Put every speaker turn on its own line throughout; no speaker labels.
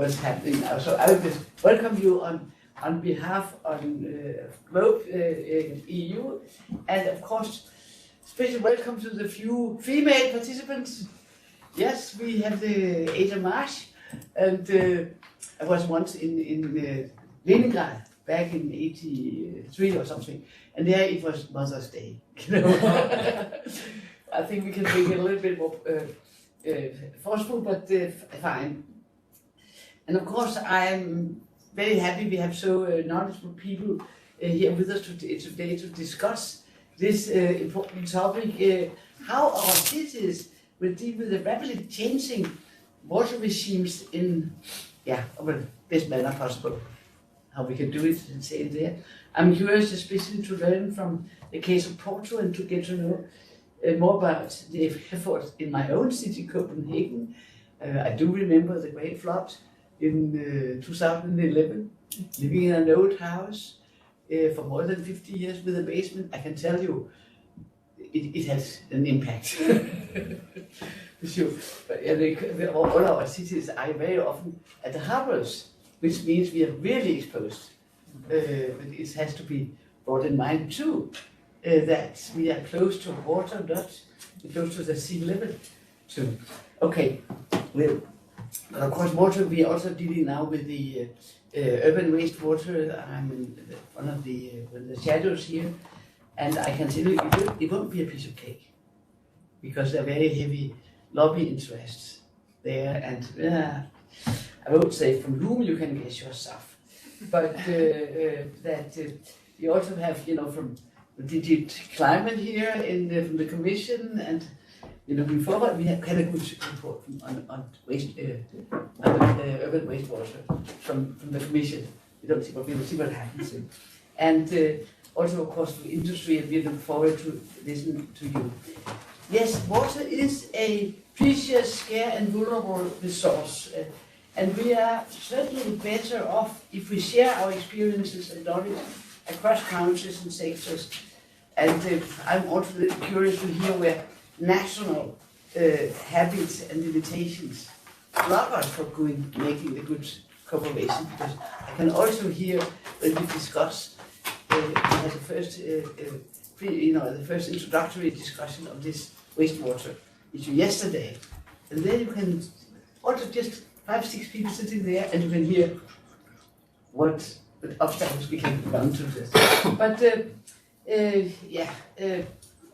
what's happening now. So I will welcome you on behalf of Globe EU, and of course, special welcome to the few female participants. Yes, we have the 8th of March, and I was once in Leningrad back in '83 or something, and there it was Mother's Day. You know, I think we can make it a little bit more forceful, but fine. And of course, I'm very happy we have so knowledgeable people here with us today to discuss this important topic: how our cities will deal with the rapidly changing water regimes in, the best manner possible. How we can do it and say it there. I'm curious, especially to learn from the case of Porto and to get to know more about the efforts in my own city, Copenhagen. I do remember the great flood in 2011, living in an old house for more than 50 years with a basement. I can tell you, it has an impact. Sure. But all our cities are very often at the harbors, which means we are really exposed. But it has to be brought in mind too, that we are close to water, not close to the sea level too. Okay, well, but of course water, we are also dealing now with the urban wastewater. I'm in one of the shadows here, and I can tell you it won't be a piece of cake, because there are very heavy lobby interests there, and I won't say from whom you can guess yourself, but that you also have, from the digit climate here from the Commission, and looking forward, we have kind of good report on waste, urban wastewater from the Commission. We will see what happens, and also of course the industry, and we look forward to listen to you. Yes, water is a precious, scarce and vulnerable resource, and we are certainly better off if we share our experiences and knowledge across countries and sectors. And I'm also curious to hear where national habits and limitations block us from making the good cooperation, because I can also hear when we discuss the first introductory discussion of this wastewater issue yesterday, and then you can also just 5-6 people sitting there, and you can hear what obstacles we can run to this. But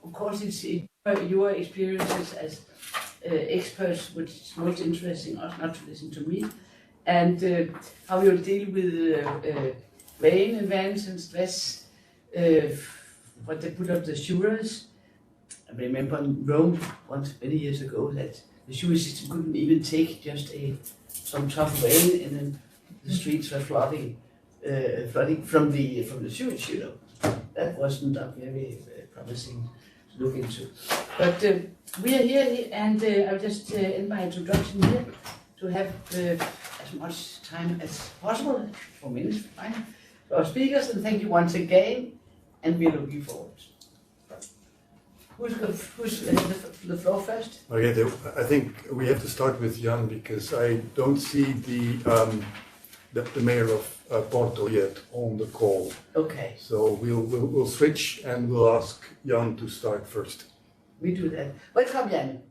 of course, it's your experiences as experts which is most interesting us, not to listen to me, and how you'll deal with rain events and stress, what they put up the sewers. I remember in Rome once many years ago that the sewage system couldn't even take just some tough rain, and then the streets were flooding from the sewage. That wasn't very promising to look into. But we are here, and I'll just end my introduction here to have as much time as possible, 4 minutes, fine, for our speakers, and thank you once again, and we're looking forward. Who's the floor first?
Okay, I think we have to start with Jan, because I don't see the mayor of Porto yet on the call.
Okay.
So we'll switch, and we'll ask Jan to start first.
We do that. Welcome, Jan.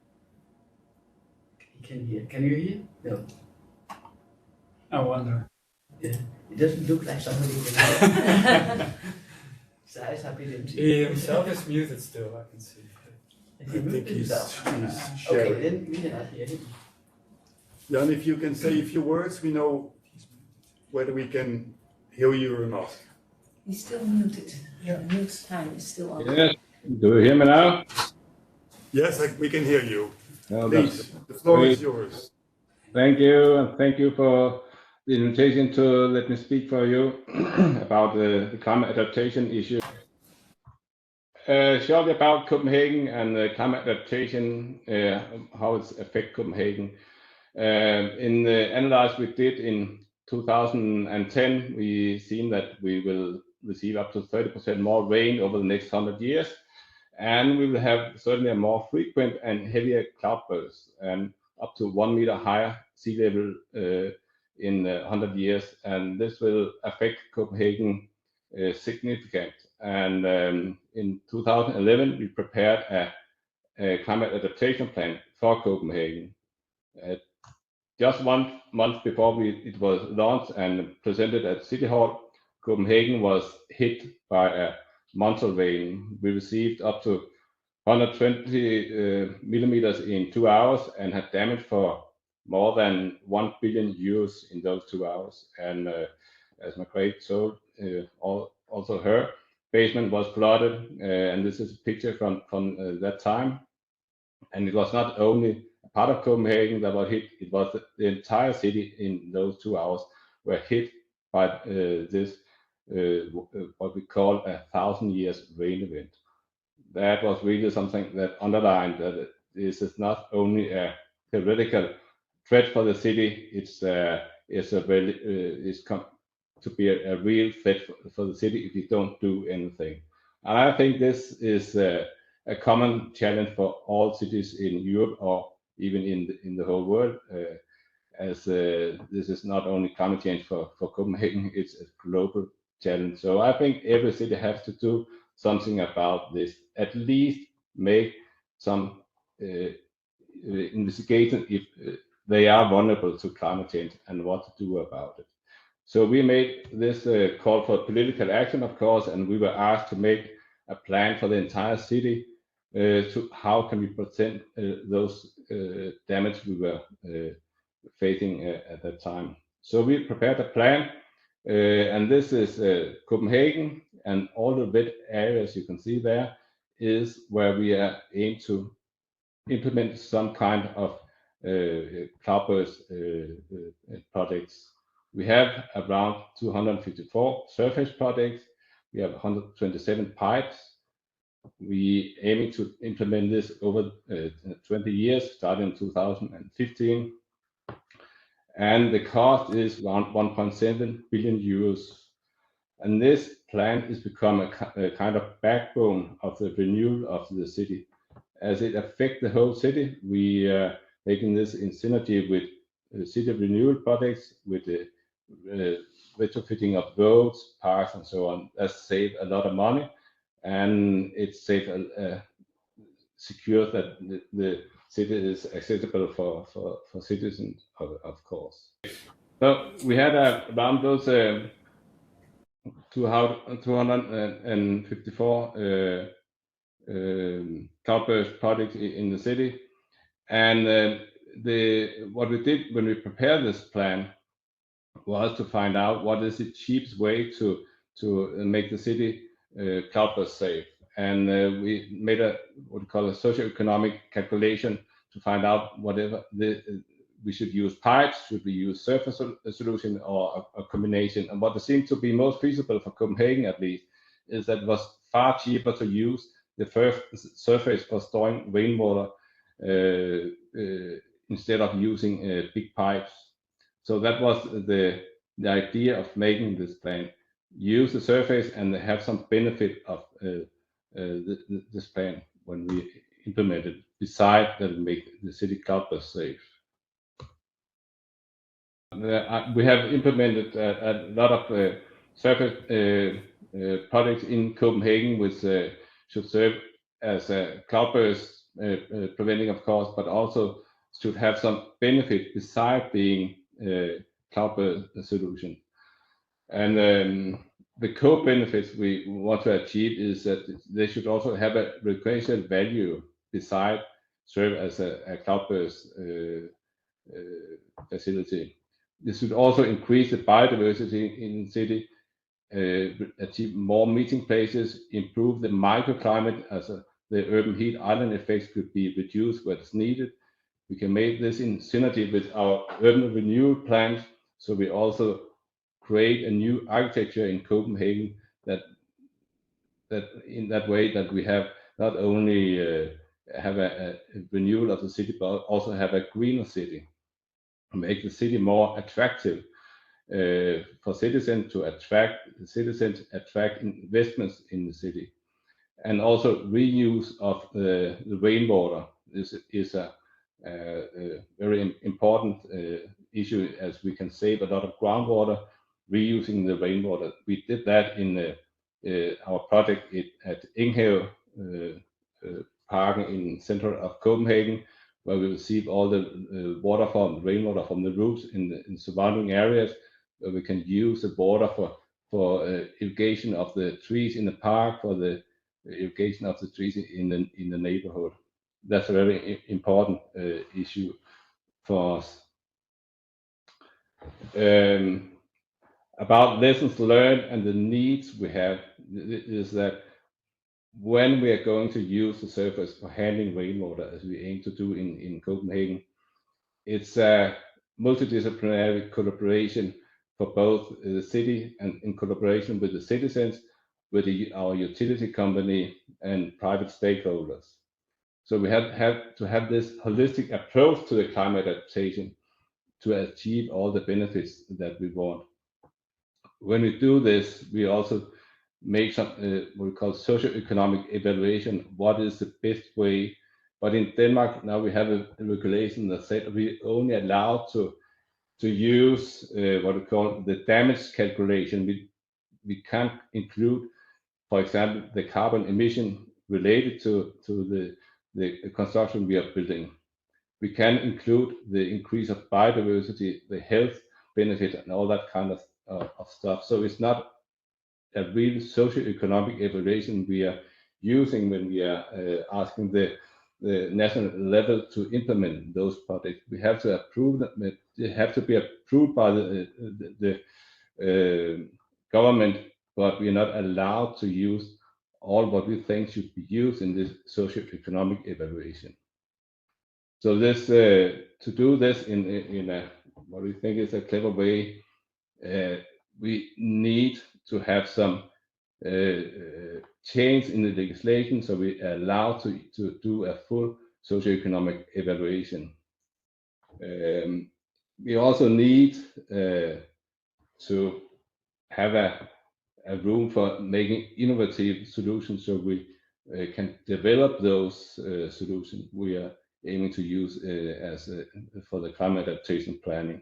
He can hear. Can you hear? No.
I wonder.
Yeah. It doesn't look like somebody can hear. His eyes are a bit empty.
He himself is muted still, I can see.
I think he's sharing.
Okay, then we cannot hear him.
Jan, if you can say a few words, we know whether we can hear you or not.
He's still muted. Your mute time is still on.
Yes. Do you hear me now?
Yes, we can hear you.
No,
Please, the floor
great.
is yours.
Thank you, and thank you for the invitation to let me speak for you about the climate adaptation issue. Shortly about Copenhagen and climate adaptation, how it affects Copenhagen. In the analysis we did in 2010, we seen that we will receive up to 30% more rain over the next 100 years, and we will have certainly a more frequent and heavier cloudbursts, and up to 1 meter higher sea level in 100 years, and this will affect Copenhagen significant. And in 2011, we prepared a climate adaptation plan for Copenhagen. Just 1 month before it was launched and presented at City Hall, Copenhagen was hit by a monsoon rain. We received up to 120 millimeters in 2 hours and had damage for more than 1 billion euros in those 2 hours. And as Margrethe told, also her basement was flooded, and this is a picture from that time. And it was not only a part of Copenhagen that was hit; it was the entire city in those 2 hours were hit by this what we call a 1,000 years rain event. That was really something that underlined that this is not only a theoretical threat for the city; it's come to be a real threat for the city if you don't do anything. And I think this is a common challenge for all cities in Europe or even in the whole world, as this is not only climate change for Copenhagen; it's a global challenge. So I think every city has to do something about this, at least make some investigation if they are vulnerable to climate change and what to do about it. So we made this call for political action, of course, and we were asked to make a plan for the entire city to how can we prevent those damage we were facing at that time. So we prepared a plan, and this is Copenhagen, and all the red areas you can see there is where we are aim to implement some kind of cloudburst projects. We have around 254 surface projects. We have 127 pipes. We aiming to implement this over 20 years, starting in 2015. And the cost is around 1.7 billion euros. And this plan is become a kind of backbone of the renewal of the city. As it affects the whole city, we are making this in synergy with city renewal projects, with the retrofitting of roads, parks, and so on. That save a lot of money, and it secures that the city is accessible for citizens, of course. So we had around those 254 cloudburst projects in the city, and what we did when we prepared this plan was to find out what is the cheapest way to make the city cloudburst safe. And we made what we call a socioeconomic calculation to find out whatever we should use pipes, should we use surface solution, or a combination. And what seemed to be most feasible for Copenhagen, at least, is that it was far cheaper to use the first surface for storing rainwater instead of using big pipes. So that was the idea of making this plan. Use the surface and have some benefit of this plan when we implement it, besides that it make the city cloudburst safe. We have implemented a lot of surface projects in Copenhagen, which should serve as a cloudburst preventing, of course, but also should have some benefit beside being cloudburst solution. And the core benefits we want to achieve is that they should also have a recreational value beside serve as a cloudburst facility. This should also increase the biodiversity in the city, achieve more meeting places, improve the microclimate as the urban heat island effects could be reduced where it's needed. We can make this in synergy with our urban renewal plans, so we also create a new architecture in Copenhagen that in that way that we have not only have a renewal of the city, but also have a greener city, make the city more attractive for citizens, to attract investments in the city, and also reuse of the rainwater. This is a very important issue, as we can save a lot of groundwater reusing the rainwater. We did that in our project at Inghave Park in center of Copenhagen, where we receive all the rainwater from the roofs in surrounding areas, where we can use the water for irrigation of the trees in the park, for the irrigation of the trees in the neighborhood. That's a very important issue for us. About lessons learned and the needs we have is that when we are going to use the surface for handling rainwater, as we aim to do in Copenhagen, it's a multidisciplinary collaboration for both the city and in collaboration with the citizens, with our utility company and private stakeholders. So we have to have this holistic approach to the climate adaptation to achieve all the benefits that we want. When we do this, we also make some what we call socio-economic evaluation. What is the best way? But in Denmark now we have a regulation that said we only allowed to use what we call the damage calculation. We can't include, for example, the carbon emission related to the construction we are building. We can include the increase of biodiversity, the health benefit, and all that kind of stuff. So it's not a real socio-economic evaluation we are using when we are asking the national level to implement those projects. We have to approve them. They have to be approved by the government, but we are not allowed to use all what we think should be used in this socio-economic evaluation. So this to do this in a what we think is a clever way, we need to have some change in the legislation, so we are allowed to do a full socioeconomic evaluation. We also need to have a room for making innovative solutions, so we can develop those solutions we are aiming to use for the climate adaptation planning.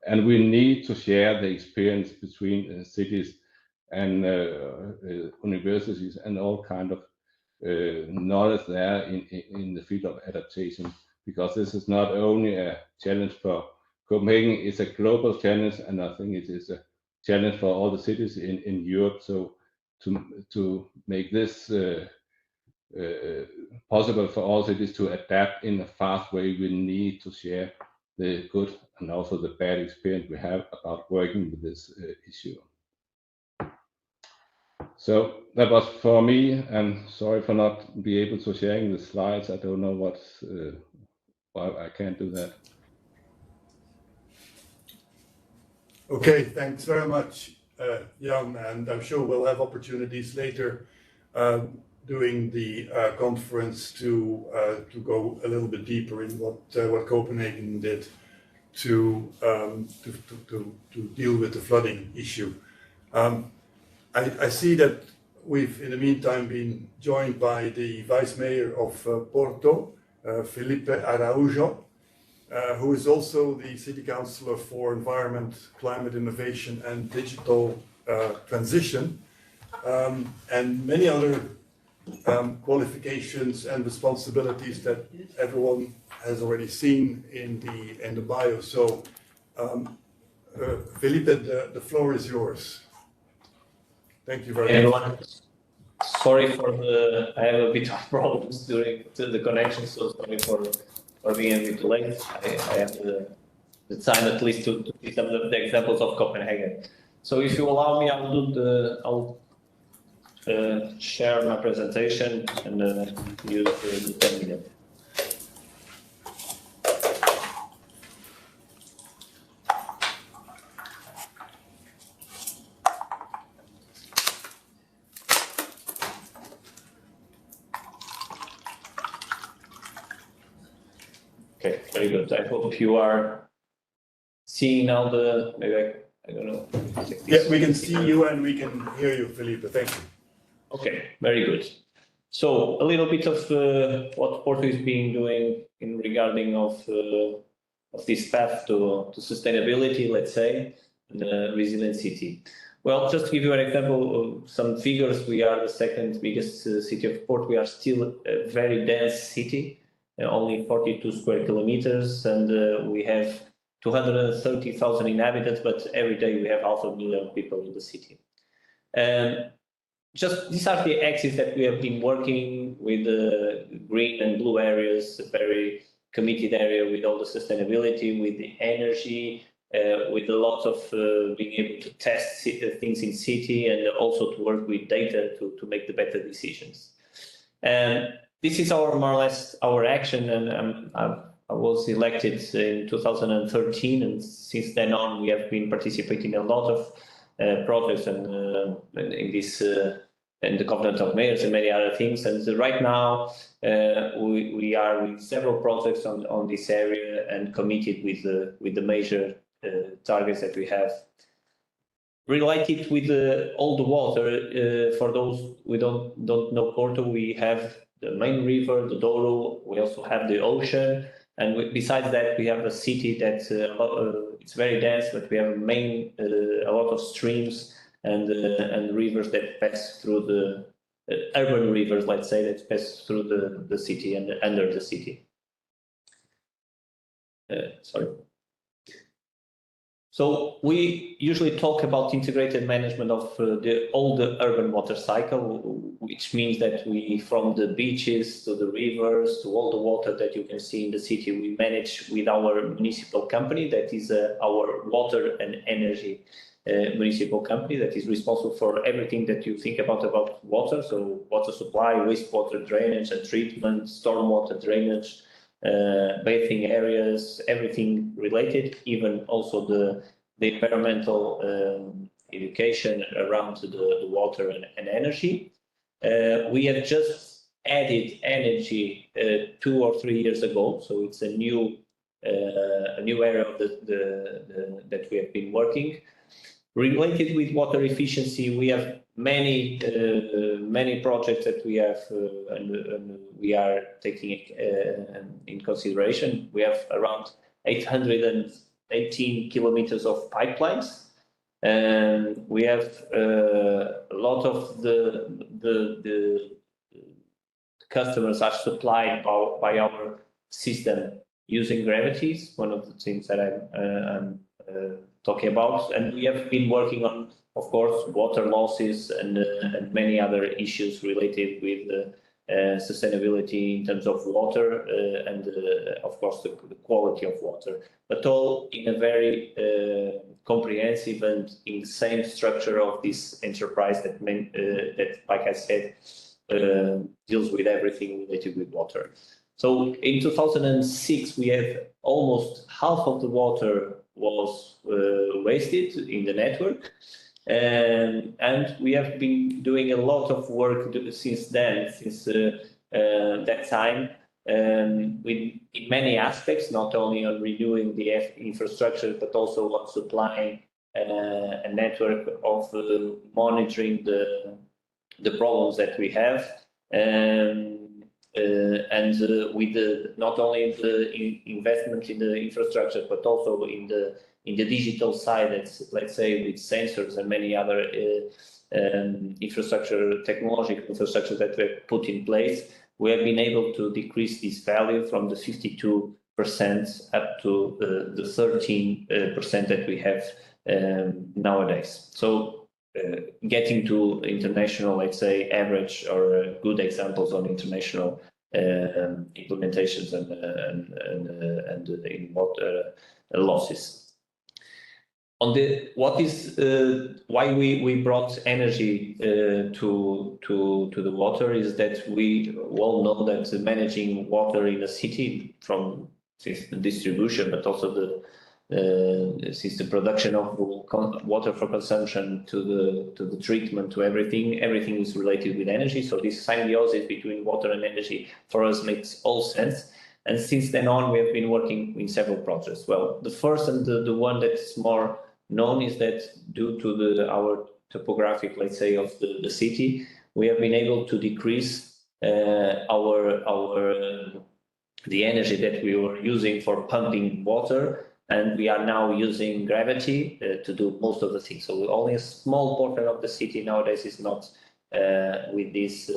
And we need to share the experience between cities and universities and all kind of knowledge there in the field of adaptation, because this is not only a challenge for Copenhagen, it's a global challenge, and I think it is a challenge for all the cities in Europe. So to make this possible for all cities to adapt in a fast way, we need to share the good and also the bad experience we have about working with this issue. So that was for me, and sorry for not being able to sharing the slides. I don't know why I can't do that.
Okay, thanks very much, Jan, and I'm sure we'll have opportunities later during the conference to go a little bit deeper in what Copenhagen did to deal with the flooding issue. I see that we've in the meantime been joined by the Vice Mayor of Porto, Felipe Araújo, who is also the City Councillor for Environment, Climate Innovation and Digital Transition, and many other qualifications and responsibilities that everyone has already seen in the bio. So, Felipe, the floor is yours. Thank you very much.
Sorry for I have a bit of problems during the connection, so sorry for being a bit late. I have the time at least to see some of the examples of Copenhagen. So if you allow me, I'll share my presentation and use the 10 minutes. Okay, very good. I hope you are seeing now I don't know.
Yeah, we can see you and we can hear you, Felipe. Thank you.
Okay, very good. So a little bit of what Porto is being doing in regarding of this path to sustainability, let's say, and a resilient city. Well, just to give you an example of some figures, we are the second biggest city of Porto. We are still a very dense city, only 42 square kilometers, and we have 230,000 inhabitants, but every day we have 500,000 people in the city. Just these are the axes that we have been working with the green and blue areas, a very committed area with all the sustainability, with the energy, with a lot of being able to test things in city and also to work with data to make the better decisions. And this is more or less our action, and I was elected in 2013, and since then on we have been participating in a lot of projects and in this and the Covenant of Mayors and many other things. And right now we are with several projects on this area and committed with the major targets that we have. Related with all the water, for those who don't know Porto, we have the main river, the Douro. We also have the ocean, and besides that, we have a city that it's very dense, but we have a lot of streams and rivers that pass through the urban rivers, let's say, that pass through the city and under the city. Sorry. So we usually talk about integrated management of all the urban water cycle, which means that we, from the beaches to the rivers to all the water that you can see in the city, we manage with our municipal company, that is our water and energy municipal company that is responsible for everything that you think about water. So water supply, wastewater drainage and treatment, stormwater drainage, bathing areas, everything related, even also the environmental education around the water and energy. We have just added energy 2 or 3 years ago, so it's a new area of that we have been working. Related with water efficiency, we have many projects that we have and we are taking in consideration. We have around 818 kilometers of pipelines, and we have a lot of the customers are supplied by our system using gravities. One of the things that I'm talking about, and we have been working on, of course, water losses and many other issues related with sustainability in terms of water and of course the quality of water, but all in a very comprehensive and in the same structure of this enterprise that like I said deals with everything related with water. So in 2006 we have almost half of the water was wasted in the network, and we have been doing a lot of work since then, since that time, in many aspects, not only on renewing the infrastructure, but also on supplying a network of monitoring the problems that we have. And with not only the investment in the infrastructure, but also in the digital side, that's, let's say, with sensors and many other technological infrastructure that we have put in place, we have been able to decrease this value from the 52% up to the 13% that we have nowadays. So getting to international, let's say, average or good examples on international implementations and in water losses. On what is why we brought energy to the water is that we all know that managing water in a city, from the distribution, but also since the production of water for consumption to the treatment, to everything is related with energy. So this symbiosis between water and energy for us makes all sense. And since then on, we have been working in several projects. Well, the first and the one that's more known is that due to our topographic, let's say, of the city, we have been able to decrease our the energy that we were using for pumping water, and we are now using gravity to do most of the things. So only a small portion of the city nowadays is not with this,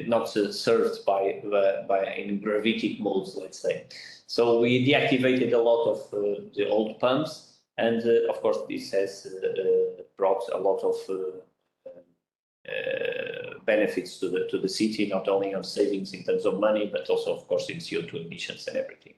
not served by in gravitic modes, let's say. So we deactivated a lot of the old pumps, and of course this has brought a lot of benefits to the city, not only on savings in terms of money, but also, of course, in CO2 emissions and everything.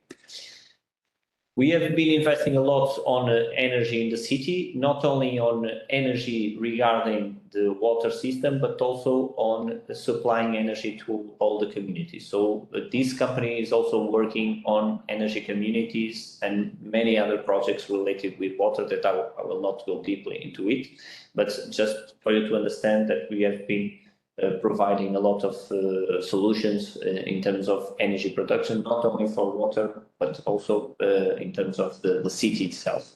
We have been investing a lot on energy in the city, not only on energy regarding the water system, but also on supplying energy to all the communities. So this company is also working on energy communities and many other projects related with water that I will not go deeply into it, but just for you to understand that we have been providing a lot of solutions in terms of energy production, not only for water, but also in terms of the city itself.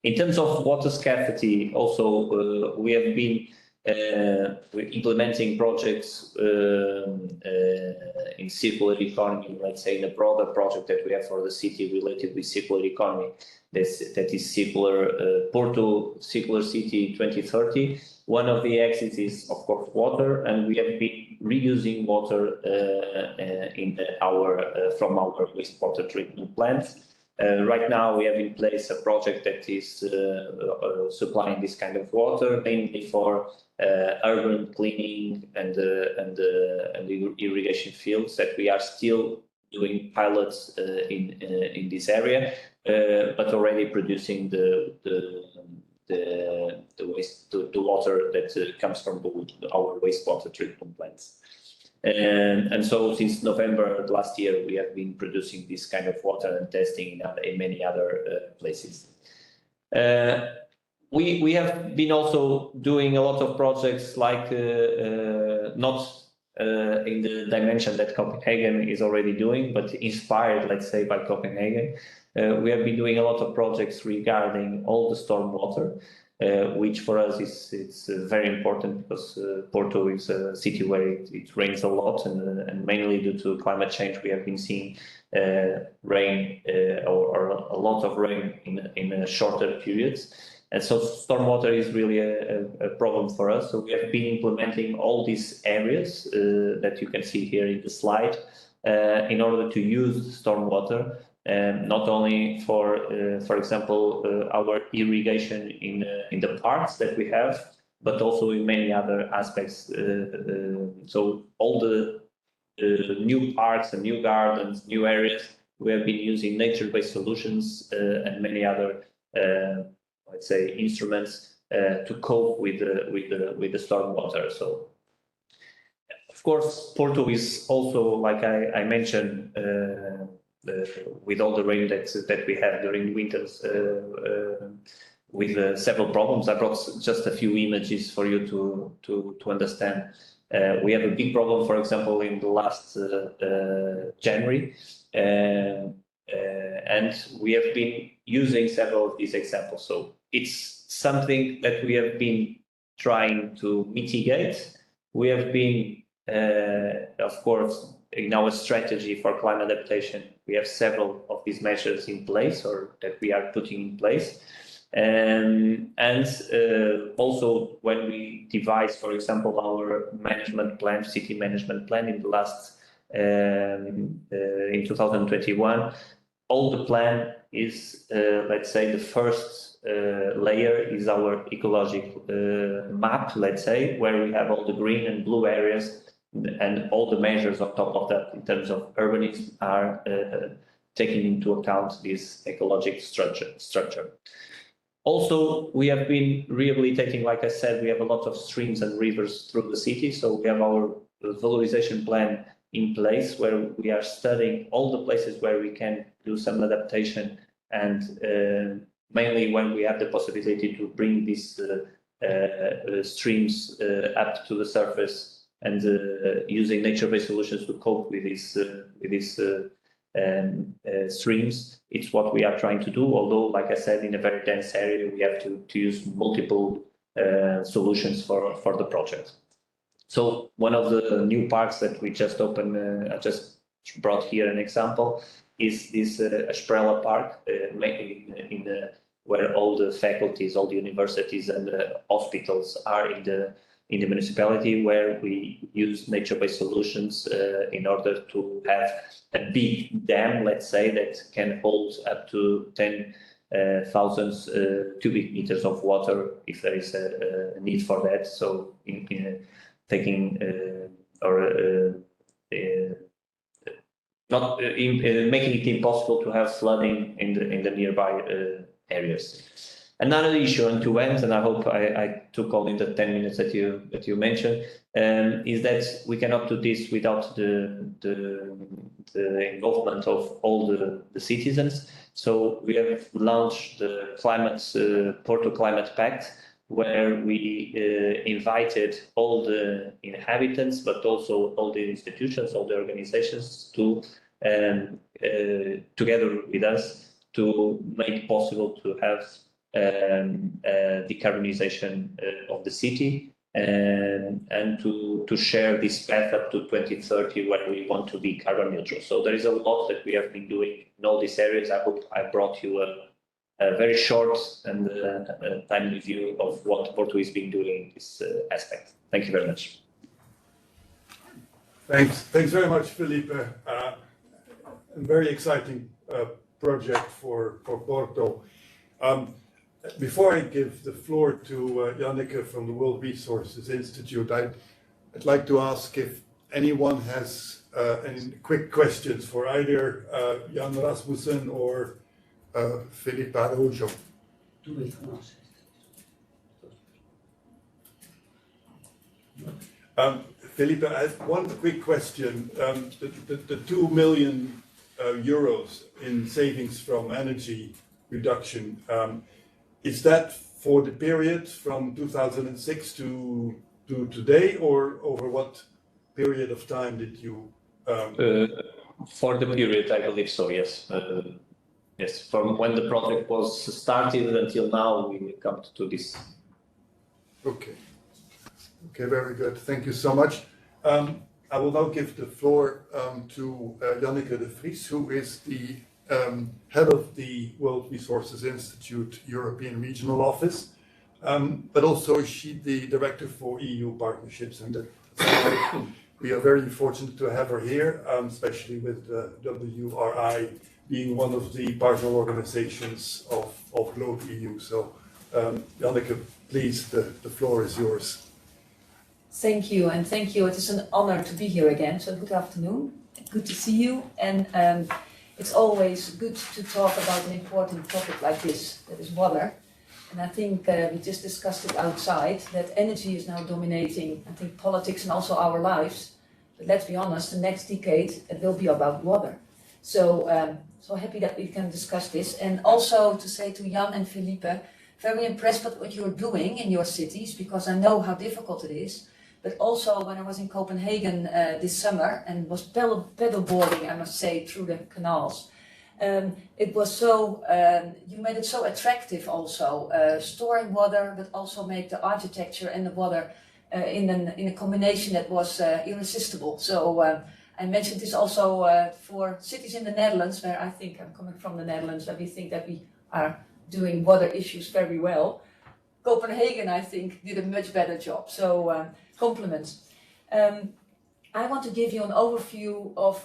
In terms of water scarcity, also we have been implementing projects in circular economy, let's say in a broader project that we have for the city related with circular economy, that is circular Porto Circular City 2030. One of the exits is, of course, water, and we have been reusing water from our wastewater treatment plants. Right now, we have in place a project that is supplying this kind of water, mainly for urban cleaning and irrigation fields. That we are still doing pilots in this area, but already producing the water that comes from our wastewater treatment plants. And so since November last year, we have been producing this kind of water and testing in many other places. We have been also doing a lot of projects like not in the dimension that Copenhagen is already doing, but inspired, let's say, by Copenhagen. We have been doing a lot of projects regarding all the stormwater, which for us it's very important because Porto is a city where it rains a lot, and mainly due to climate change, we have been seeing rain or a lot of rain in shorter periods. And so stormwater is really a problem for us. So we have been implementing all these areas that you can see here in the slide in order to use stormwater. Not only for example, our irrigation in the parks that we have, but also in many other aspects. So all the new parks and new gardens, new areas, we have been using nature-based solutions and many other, let's say, instruments to cope with the stormwater. So, of course, Porto is also, like I mentioned. With all the rain that we have during winters, with several problems. I brought just a few images for you to understand. We have a big problem, for example, in the last January, and we have been using several of these examples. So it's something that we have been trying to mitigate. We have been, of course, in our strategy for climate adaptation, we have several of these measures in place or that we are putting in place. And also when we devise, for example, our management plan, city management plan in the last, in 2021, all the plan is, let's say, the first layer is our ecological map, let's say, where we have all the green and blue areas, and all the measures on top of that in terms of urbanism are taking into account this ecological structure. Also, we have been rehabilitating, like I said, we have a lot of streams and rivers through the city. So we have our valorization plan in place where we are studying all the places where we can do some adaptation, and mainly when we have the possibility to bring these streams up to the surface and using nature-based solutions to cope with these streams. It's what we are trying to do, although, like I said, in a very dense area, we have to use multiple solutions for the project. So one of the new parks that we just opened, I just brought here an example, is this Asprella Park, where all the faculties, all the universities and the hospitals are in the municipality, where we use nature-based solutions in order to have a big dam, let's say, that can hold up to 10,000 cubic meters of water if there is a need for that. So in taking making it impossible to have flooding in the nearby areas. Another issue, and to end, and I hope I took all in the 10 minutes that you mentioned, is that we cannot do this without the involvement of all the citizens. So we have launched the Porto Climate Pact, where we invited all the inhabitants, but also all the institutions, all the organizations to together with us to make possible to have decarbonization of the city and to share this path up to 2030 when we want to be carbon neutral. So there is a lot that we have been doing in all these areas. I hope I brought you a very short and timely view of what Porto is being doing in this aspect. Thank you very much.
Thanks very much, Felipe. A very exciting project for Porto. Before I give the floor to Janneke from the World Resources Institute, I'd like to ask if anyone has any quick questions for either Jan Rasmussen or Felipe Araujo. Felipe, I have one quick question. The 2 million euros in savings from energy reduction, is that for the period from 2006 to today, or over what period of time did you?
For the period, I believe so, yes. Yes, from when the project was started until now, we come to this.
Okay, very good. Thank you so much. I will now give the floor to Janneke de Vries, who is the head of the World Resources Institute European Regional Office, but also she's the director for EU partnerships, and we are very fortunate to have her here, especially with WRI being one of the partner organizations of Globe EU. So, Janneke, please, the floor is yours.
Thank you, and thank you. It is an honor to be here again. So good afternoon, good to see you, and it's always good to talk about an important topic like this, that is water. And I think we just discussed it outside, that energy is now dominating, I think, politics and also our lives. But let's be honest, the next decade, it will be about water. So, so happy that we can discuss this. And also to say to Jan and Felipe, very impressed with what you're doing in your cities, because I know how difficult it is. But also when I was in Copenhagen this summer and was paddleboarding, I must say, through the canals, it was so, you made it so attractive also, storing water, but also make the architecture and the water in a combination that was irresistible. So I mentioned this also for cities in the Netherlands, where I think, I'm coming from the Netherlands, that we think that we are doing water issues very well. Copenhagen, I think, did a much better job. So compliments. I want to give you an overview of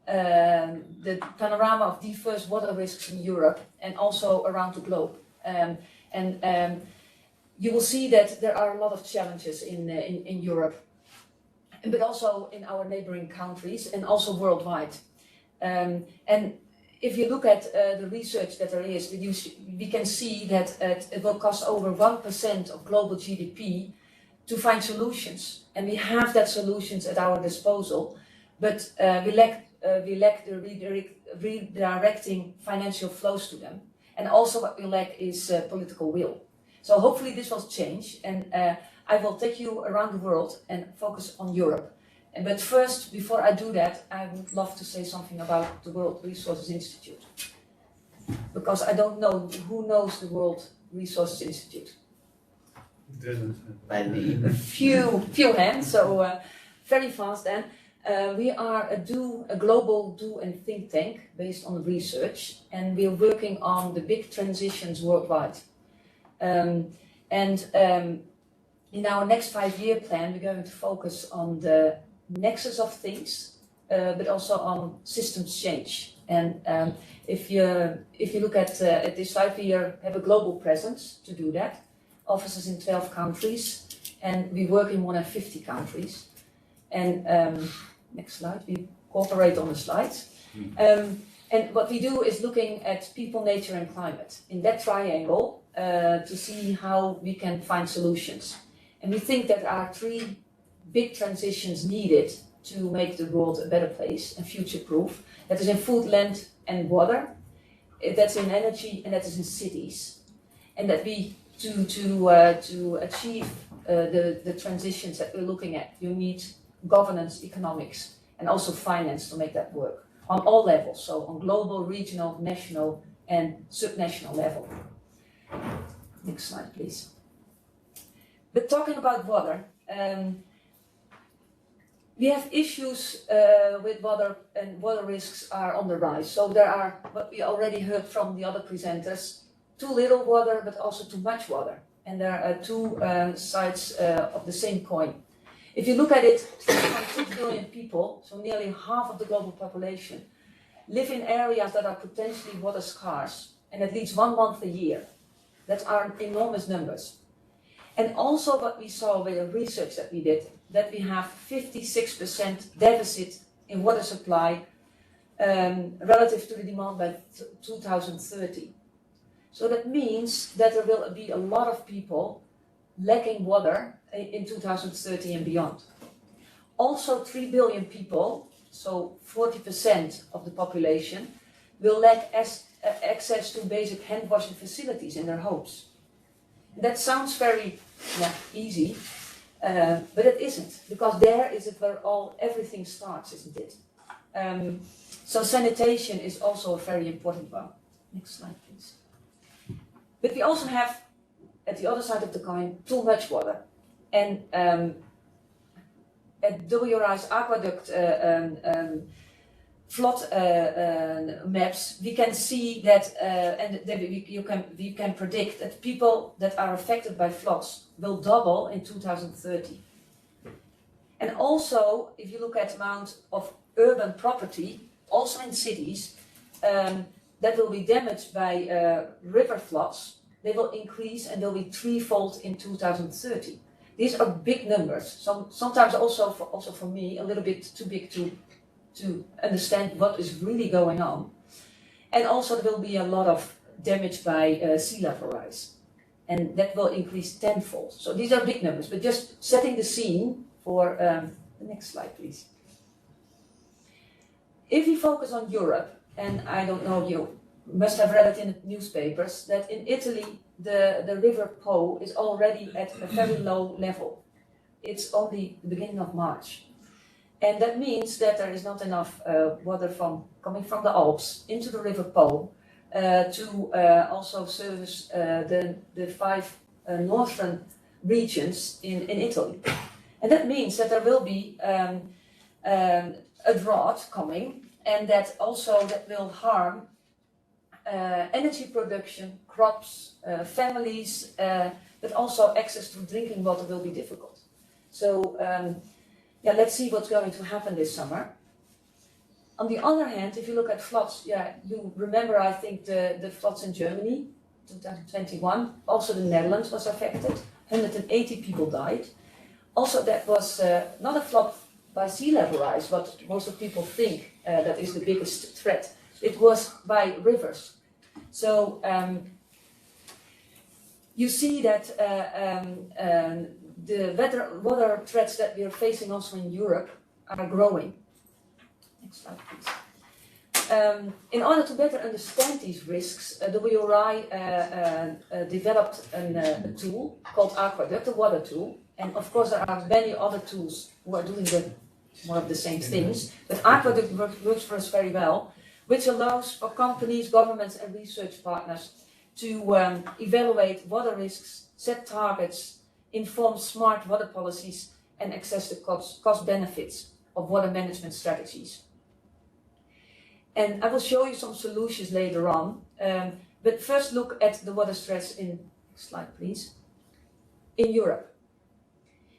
the panorama of diverse water risks in Europe and also around the globe. You will see that there are a lot of challenges in Europe, but also in our neighboring countries and also worldwide. And if you look at the research that there is, we can see that it will cost over 1% of global GDP to find solutions. And we have that solutions at our disposal, but we lack the redirecting financial flows to them. And also what we lack is political will. So hopefully this will change, and I will take you around the world and focus on Europe. But first, before I do that, I would love to say something about the World Resources Institute. Because I don't know who knows the World Resources Institute.
Didn't.
A few hands, so very fast then. We are a global do and think tank based on research, and we're working on the big transitions worldwide. In our next 5-year plan, we're going to focus on the nexus of things, but also on systems change. And if you look at this slide, we have a global presence to do that. Offices in 12 countries, and we work in more than 50 countries. And next slide, we cooperate on the slides. And what we do is looking at people, nature, and climate in that triangle to see how we can find solutions. And we think that there are 3 big transitions needed to make the world a better place and future-proof. That is in food, land, and water. That's in energy, and that is in cities. And that we to achieve the transitions that we're looking at, you need governance, economics, and also finance to make that work on all levels. So on global, regional, national, and subnational level. Next slide, please. But talking about water, we have issues with water, and water risks are on the rise. So there are, what we already heard from the other presenters, too little water, but also too much water. And there are 2 sides of the same coin. If you look at it, 3.6 billion people, so nearly half of the global population, live in areas that are potentially water scarce, and at least 1 month a year. That are enormous numbers. And also what we saw with the research that we did, that we have 56% deficit in water supply relative to the demand by 2030. So that means that there will be a lot of people lacking water in 2030 and beyond. Also 3 billion people, so 40% of the population, will lack access to basic hand washing facilities in their homes. That sounds very easy, but it isn't, because there is it where everything starts, isn't it? So sanitation is also a very important one. Next slide, please. But we also have, at the other side of the coin, too much water. And at WRI's aqueduct flood maps, we can see that, we can predict that people that are affected by floods will double in 2030. And also, if you look at amount of urban property, also in cities, that will be damaged by river floods, they will increase and they'll be 3-fold in 2030. These are big numbers. Sometimes also for me, a little bit too big to understand what is really going on. And also there will be a lot of damage by sea level rise. And that will increase 10-fold. So these are big numbers, but just setting the scene for the next slide, please. If we focus on Europe, and I don't know, you must have read it in the newspapers, that in Italy the river Po is already at a very low level. It's only the beginning of March. And that means that there is not enough water coming from the Alps into the river Po to also service the 5 northern regions in Italy. And that means that there will be a drought coming, and that also that will harm energy production, crops, families, but also access to drinking water will be difficult. So let's see what's going to happen this summer. On the other hand, if you look at floods, you remember, I think, the floods in Germany, 2021. Also the Netherlands was affected. 180 people died. Also, that was not a flood by sea level rise, what most of people think that is the biggest threat. It was by rivers. So you see that the water threats that we are facing also in Europe are growing. Next slide, please. In order to better understand these risks, WRI developed a tool called Aqueduct, a water tool. And of course, there are many other tools who are doing more of the same things. But Aqueduct works for us very well, which allows for companies, governments, and research partners to evaluate water risks, set targets, inform smart water policies, and assess the cost benefits of water management strategies. And I will show you some solutions later on, but first look at the water stress in, next slide please, in Europe.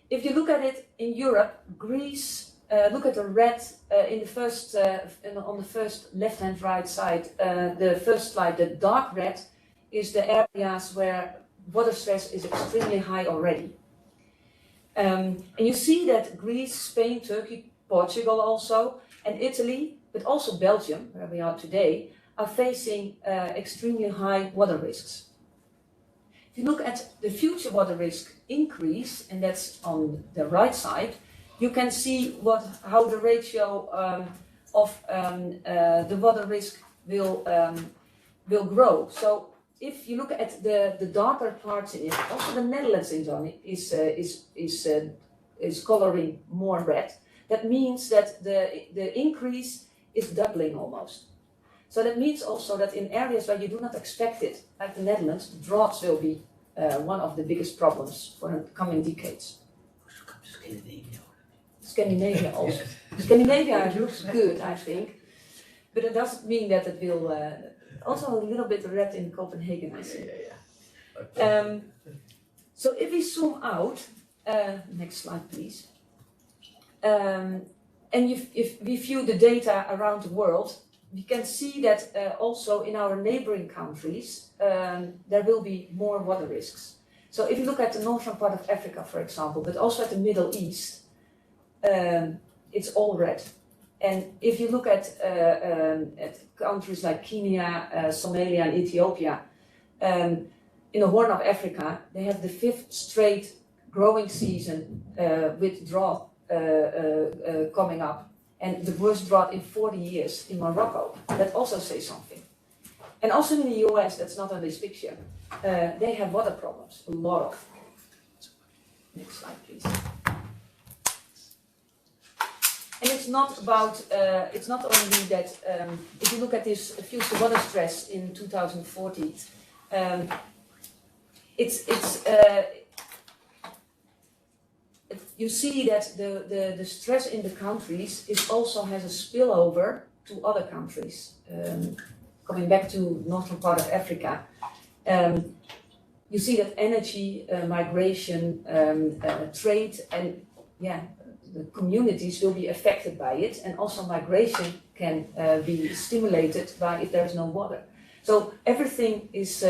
If you look at it in Europe, Greece, look at the red in the first, on the first left-hand right side, the first slide, the dark red is the areas where water stress is extremely high already. And you see that Greece, Spain, Turkey, Portugal also, and Italy, but also Belgium, where we are today, are facing extremely high water risks. If you look at the future water risk increase, and that's on the right side, you can see how the ratio of the water risk will grow. So if you look at the darker parts in it, also the Netherlands is coloring more red. That means that the increase is doubling almost. So that means also that in areas where you do not expect it, like the Netherlands, droughts will be one of the biggest problems for the coming decades. Scandinavia also. Scandinavia looks good, I think, but it doesn't mean that it will. Also a little bit red in Copenhagen, I see. So if we zoom out, next slide please, and if we view the data around the world, we can see that also in our neighboring countries, there will be more water risks. So if you look at the northern part of Africa, for example, but also at the Middle East, it's all red. And if you look at countries like Kenya, Somalia and Ethiopia, in the Horn of Africa, they have the 5th straight growing season with drought coming up, and the worst drought in 40 years in Morocco. That also says something. And also in the US, that's not on this picture, they have water problems, a lot of. Next slide, please. And it's not about, it's not only that, if you look at this future water stress in 2040, you see that the stress in the countries also has a spillover to other countries. Coming back to northern part of Africa, you see that energy, migration, trade, and the communities will be affected by it, and also migration can be stimulated by if there is no water. So everything is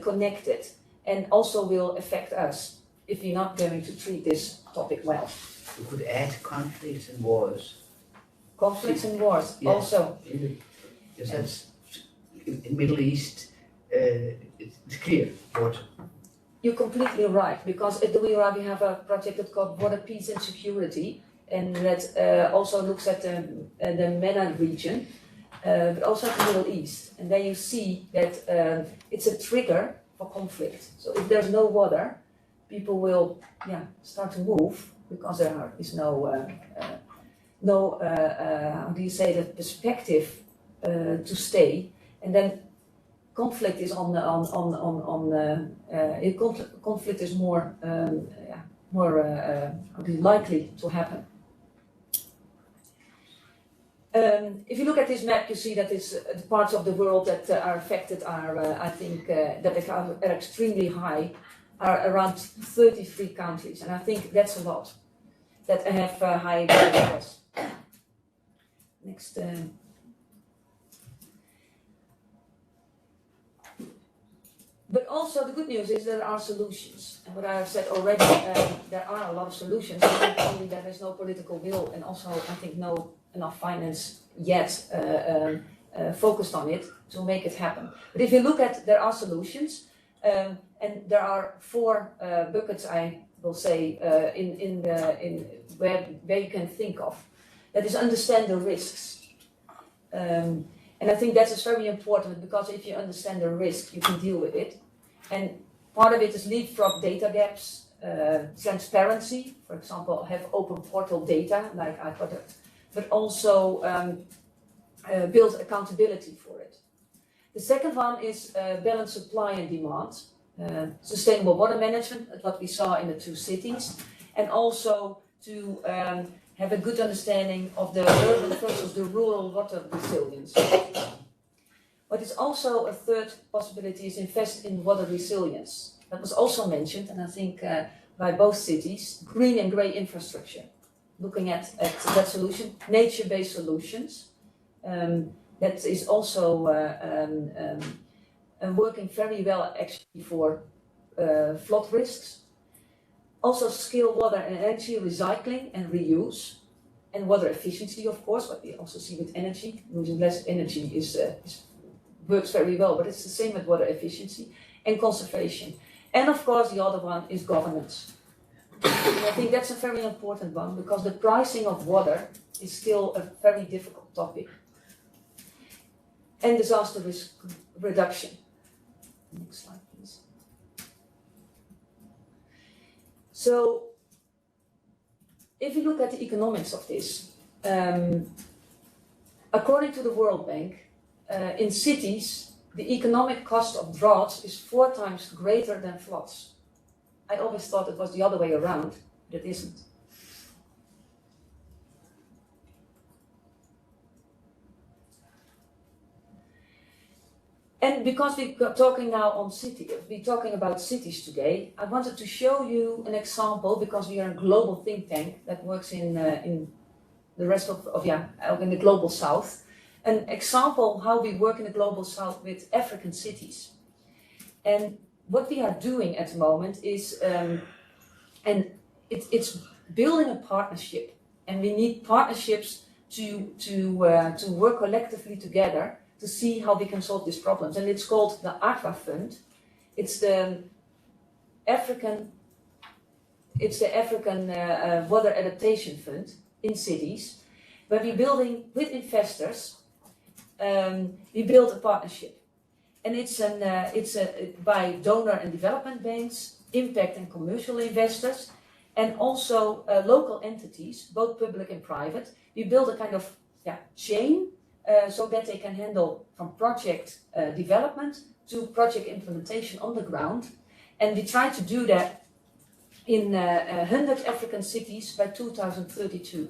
connected, and also will affect us if we're not going to treat this topic well.
You could add conflicts and wars.
Conflicts and wars also.
Yes, in Middle East, it's clear what.
You're completely right, because at the WIRA we have a project that's called Water, Peace and Security, and that also looks at the MENA region, but also at the Middle East. And there you see that it's a trigger for conflict. So if there's no water, people will start to move, because there is no how do you say that, perspective to stay, and then conflict is conflict is more likely to happen. If you look at this map, you see that the parts of the world that are affected are, I think, that are extremely high, are around 33 countries, and I think that's a lot that have high water stress. Next. But also the good news is there are solutions. And what I have said already, there are a lot of solutions. Only there is no political will, and also I think no enough finance yet focused on it to make it happen. But if you look at, there are solutions, and there are 4 buckets, I will say, in where you can think of. That is, understand the risks. And I think that is very important, because if you understand the risk, you can deal with it. And part of it is leapfrog data gaps, transparency, for example, have open portal data, like I put it, but also build accountability for it. The second one is balance supply and demand, sustainable water management, what we saw in the 2 cities, and also to have a good understanding of the urban versus the rural water resilience. What is also a third possibility is invest in water resilience. That was also mentioned, and I think by both cities, green and grey infrastructure. Looking at that solution, nature-based solutions. That is also working very well actually for flood risks. Also scale water and energy recycling and reuse, and water efficiency, of course, what we also see with energy. Using less energy works very well, but it's the same with water efficiency and conservation. And of course, the other one is governance. And I think that's a very important one because the pricing of water is still a very difficult topic. And disaster risk reduction. Next slide, please. So, if you look at the economics of this, according to the World Bank, in cities, the economic cost of droughts is 4 times greater than floods. I always thought it was the other way around, but it isn't. And because we're talking now on we're talking about cities today, I wanted to show you an example because we are a global think tank that works in the rest in the global south. An example how we work in the global south with African cities. And what we are doing at the moment is, it's building a partnership, and we need partnerships to work collectively together to see how we can solve these problems. And it's called the Aqua Fund. It's the African Water Adaptation Fund in cities, where we're building with investors. We build a partnership, and it's by donor and development banks, impact and commercial investors, and also local entities, both public and private. We build a kind of chain so that they can handle from project development to project implementation on the ground, and we try to do that in 100 African cities by 2032.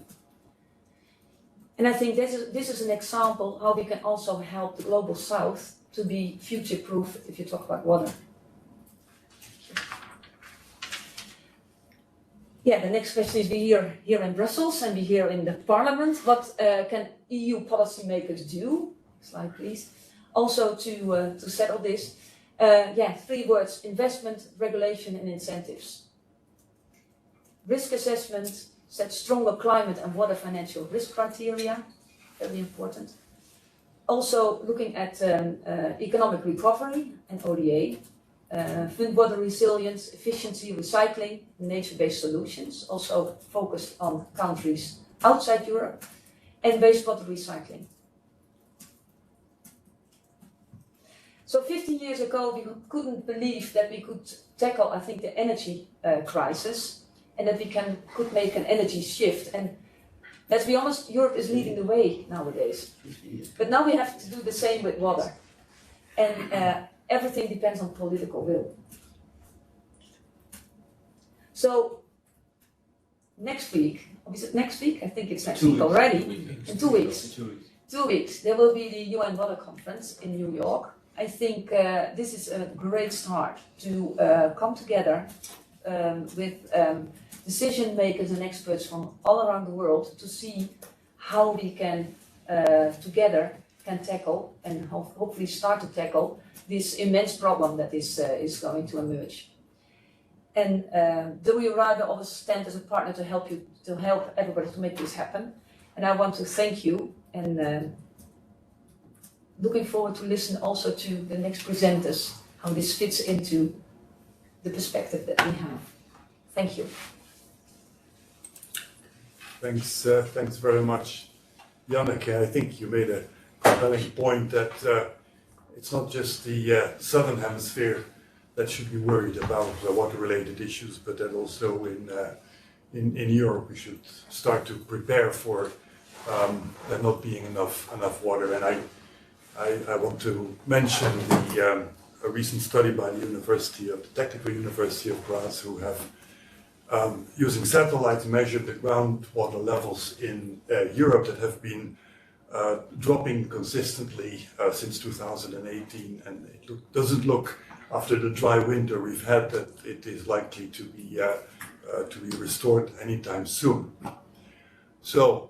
And I think this is an example how we can also help the global south to be future-proof if you talk about water. Yeah, the next question is we're here in Brussels and we're here in the Parliament. What can EU policymakers do? Slide, please. Also to settle this. 3 words: investment, regulation, and incentives. Risk assessment. Set stronger climate and water financial risk criteria, very important. Also looking at economic recovery and ODA, fund water resilience, efficiency, recycling, nature-based solutions, also focused on countries outside Europe, and wastewater recycling. So 15 years ago, we couldn't believe that we could tackle, I think, the energy crisis, and that we could make an energy shift. And let's be honest, Europe is leading the way nowadays. But now we have to do the same with water. And everything depends on political will. So next week, is it next week? I think it's next week already. In 2 weeks. 2 weeks, there will be the UN Water Conference in New York. I think this is a great start to come together with decision makers and experts from all around the world to see how we can together tackle and hopefully start to tackle this immense problem that is going to emerge. And WRI will always stand as a partner to help everybody to make this happen. And I want to thank you, and looking forward to listen also to the next presenters, how this fits into the perspective that we have. Thank you.
Thanks very much, Janneke. I think you made a compelling point that it's not just the Southern Hemisphere that should be worried about water-related issues, but that also in Europe we should start to prepare for there not being enough water. And I want to mention a recent study by the Technical University of Graz, who have using satellites measured the groundwater levels in Europe that have been dropping consistently since 2018, and it doesn't look, after the dry winter we've had, that it is likely to be restored anytime soon. So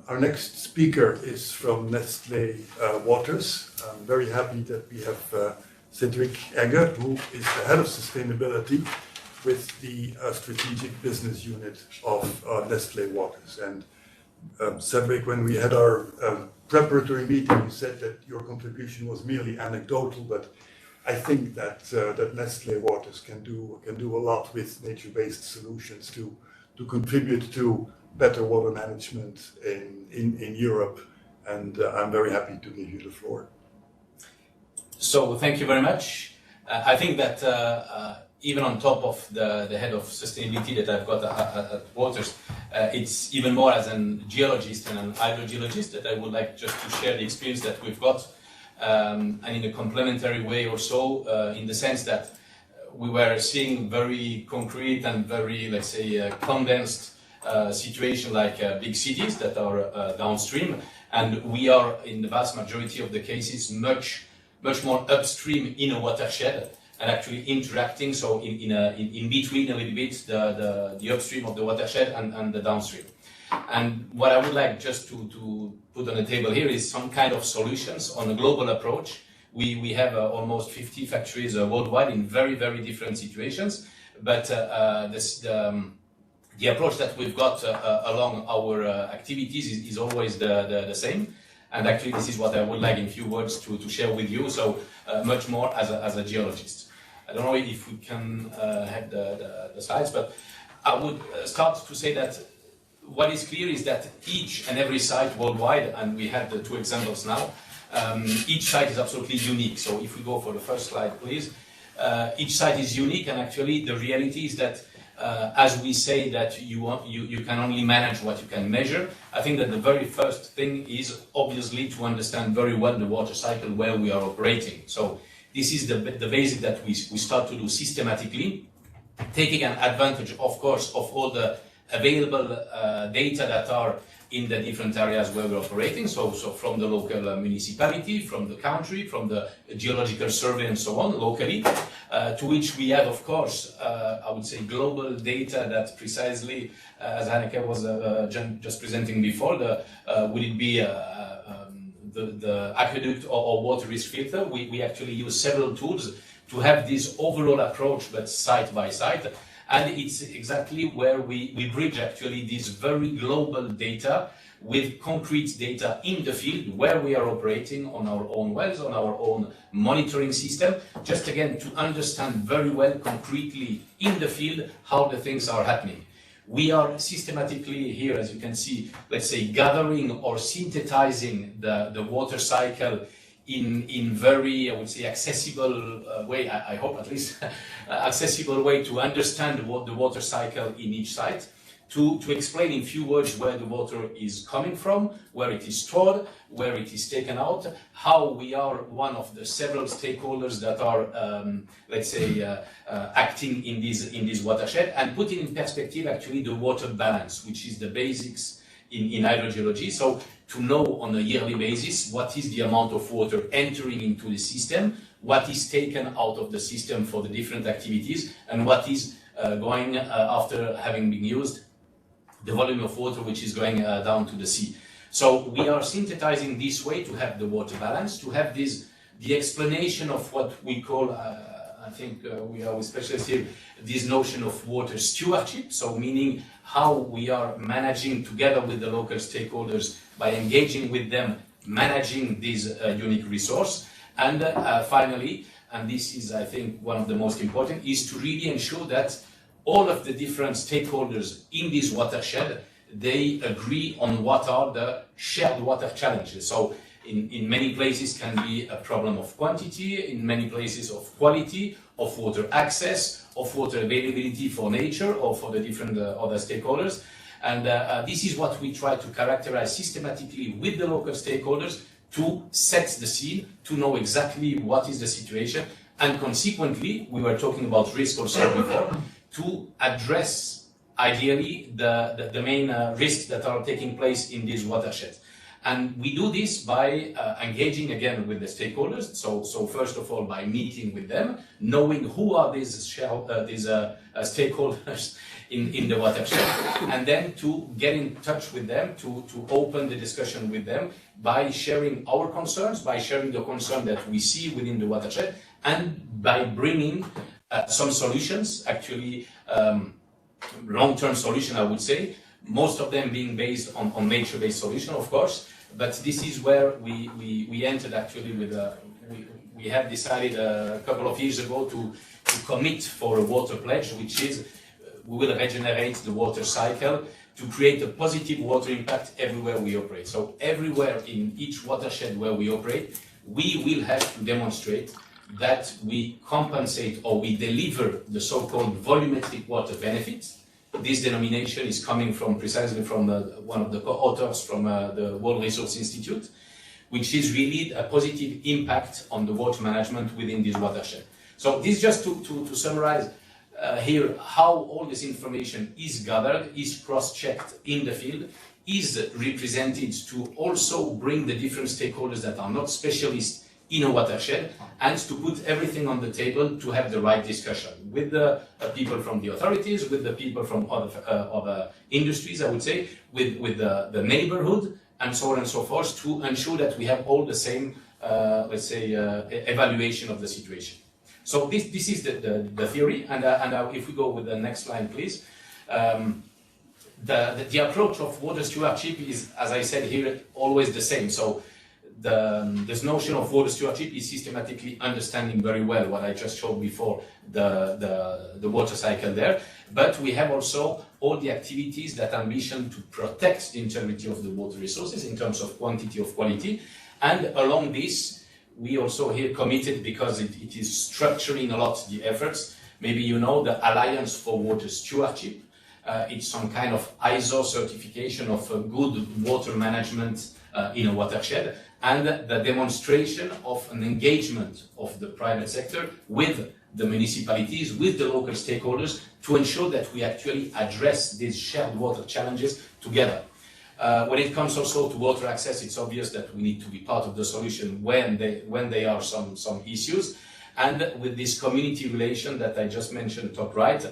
our next speaker is from Nestlé Waters. I'm very happy that we have Cedric Egger, who is the head of sustainability with the strategic business unit of Nestlé Waters. And Cedric, when we had our preparatory meeting, you said that your contribution was merely anecdotal, but I think that that Nestlé Waters can do a lot with nature-based solutions to contribute to better water management in Europe, and I'm very happy to give you the floor.
So thank you very much. I think that even on top of the head of sustainability that I've got at Waters, it's even more as a geologist and an hydrogeologist that I would like just to share the experience that we've got, and in a complementary way also, in the sense that we were seeing very concrete and very, let's say, condensed situation like big cities that are downstream, and we are in the vast majority of the cases much more upstream in a watershed and actually interacting, so in between a little bit the upstream of the watershed and the downstream. And what I would like just to put on the table here is some kind of solutions on a global approach. We have almost 50 factories worldwide in very different situations, but the approach that we've got along our activities is always the same. And actually, this is what I would like in few words to share with you. So much more as a geologist. I don't know if we can have the slides, but I would start to say that what is clear is that each and every site worldwide, and we have the two examples now, each site is absolutely unique. So if we go for the first slide, please. Each site is unique, and actually the reality is that as we say that you can only manage what you can measure, I think that the very first thing is obviously to understand very well the water cycle where we are operating. So this is the basic that we start to do systematically, taking an advantage, of course, of all the available data that are in the different areas where we're operating, so from the local municipality, from the country, from the geological survey and so on, locally, to which we have, of course, I would say global data that precisely, as Hanneke was just presenting before, will it be the aqueduct or water risk filter? We actually use several tools to have this overall approach, but site by site. And it's exactly where we bridge actually this very global data with concrete data in the field where we are operating on our own wells, on our own monitoring system, just again to understand very well concretely in the field how the things are happening. We are systematically here, as you can see, let's say gathering or synthesizing the water cycle in very, I would say, accessible way, I hope at least, accessible way to understand what the water cycle in each site, to explain in few words where the water is coming from, where it is stored, where it is taken out, how we are one of the several stakeholders that are, let's say, acting in this watershed, and putting in perspective actually the water balance, which is the basics in hydrogeology. So to know on a yearly basis what is the amount of water entering into the system, what is taken out of the system for the different activities, and what is going after having been used, the volume of water which is going down to the sea. So we are synthesizing this way to have the water balance, to have the explanation of what we call, I think we are with specialists here, this notion of water stewardship, so meaning how we are managing together with the local stakeholders by engaging with them, managing this unique resource. And finally, and this is I think one of the most important, is to really ensure that all of the different stakeholders in this watershed, they agree on what are the shared water challenges. So in many places can be a problem of quantity, in many places of quality, of water access, of water availability for nature or for the different other stakeholders. And this is what we try to characterize systematically with the local stakeholders to set the scene, to know exactly what is the situation, and consequently, we were talking about risk also before, to address ideally the main risks that are taking place in these watersheds. And we do this by engaging again with the stakeholders. So first of all, by meeting with them, knowing who are these stakeholders in the watershed, and then to get in touch with them, to open the discussion with them by sharing our concerns, by sharing the concern that we see within the watershed, and by bringing some solutions, actually long-term solution, I would say, most of them being based on nature-based solution, of course. But this is where we entered actually with we have decided a couple of years ago to commit for a water pledge, which is we will regenerate the water cycle to create a positive water impact everywhere we operate. So everywhere in each watershed where we operate, we will have to demonstrate that we compensate or we deliver the so-called volumetric water benefits. This denomination is coming from precisely from one of the co-authors from the World Resources Institute, which is really a positive impact on the water management within this watershed. So this just to summarize here how all this information is gathered, is cross-checked in the field, is represented to also bring the different stakeholders that are not specialists in a watershed, and to put everything on the table to have the right discussion with the people from the authorities, with the people from other industries, I would say, with the neighborhood, and so on and so forth, to ensure that we have all the same, let's say, evaluation of the situation. So this is the theory, and if we go with the next slide, please. The approach of water stewardship is, as I said here, always the same. So this notion of water stewardship is systematically understanding very well what I just showed before, the water cycle there. But we have also all the activities that ambition to protect the integrity of the water resources in terms of quantity of quality. And along this, we also here committed, because it is structuring a lot the efforts. Maybe you know the Alliance for Water Stewardship. It's some kind of ISO certification of good water management in a watershed, and the demonstration of an engagement of the private sector with the municipalities, with the local stakeholders, to ensure that we actually address these shared water challenges together. When it comes also to water access, it's obvious that we need to be part of the solution when there are some issues. And with this community relation that I just mentioned top right,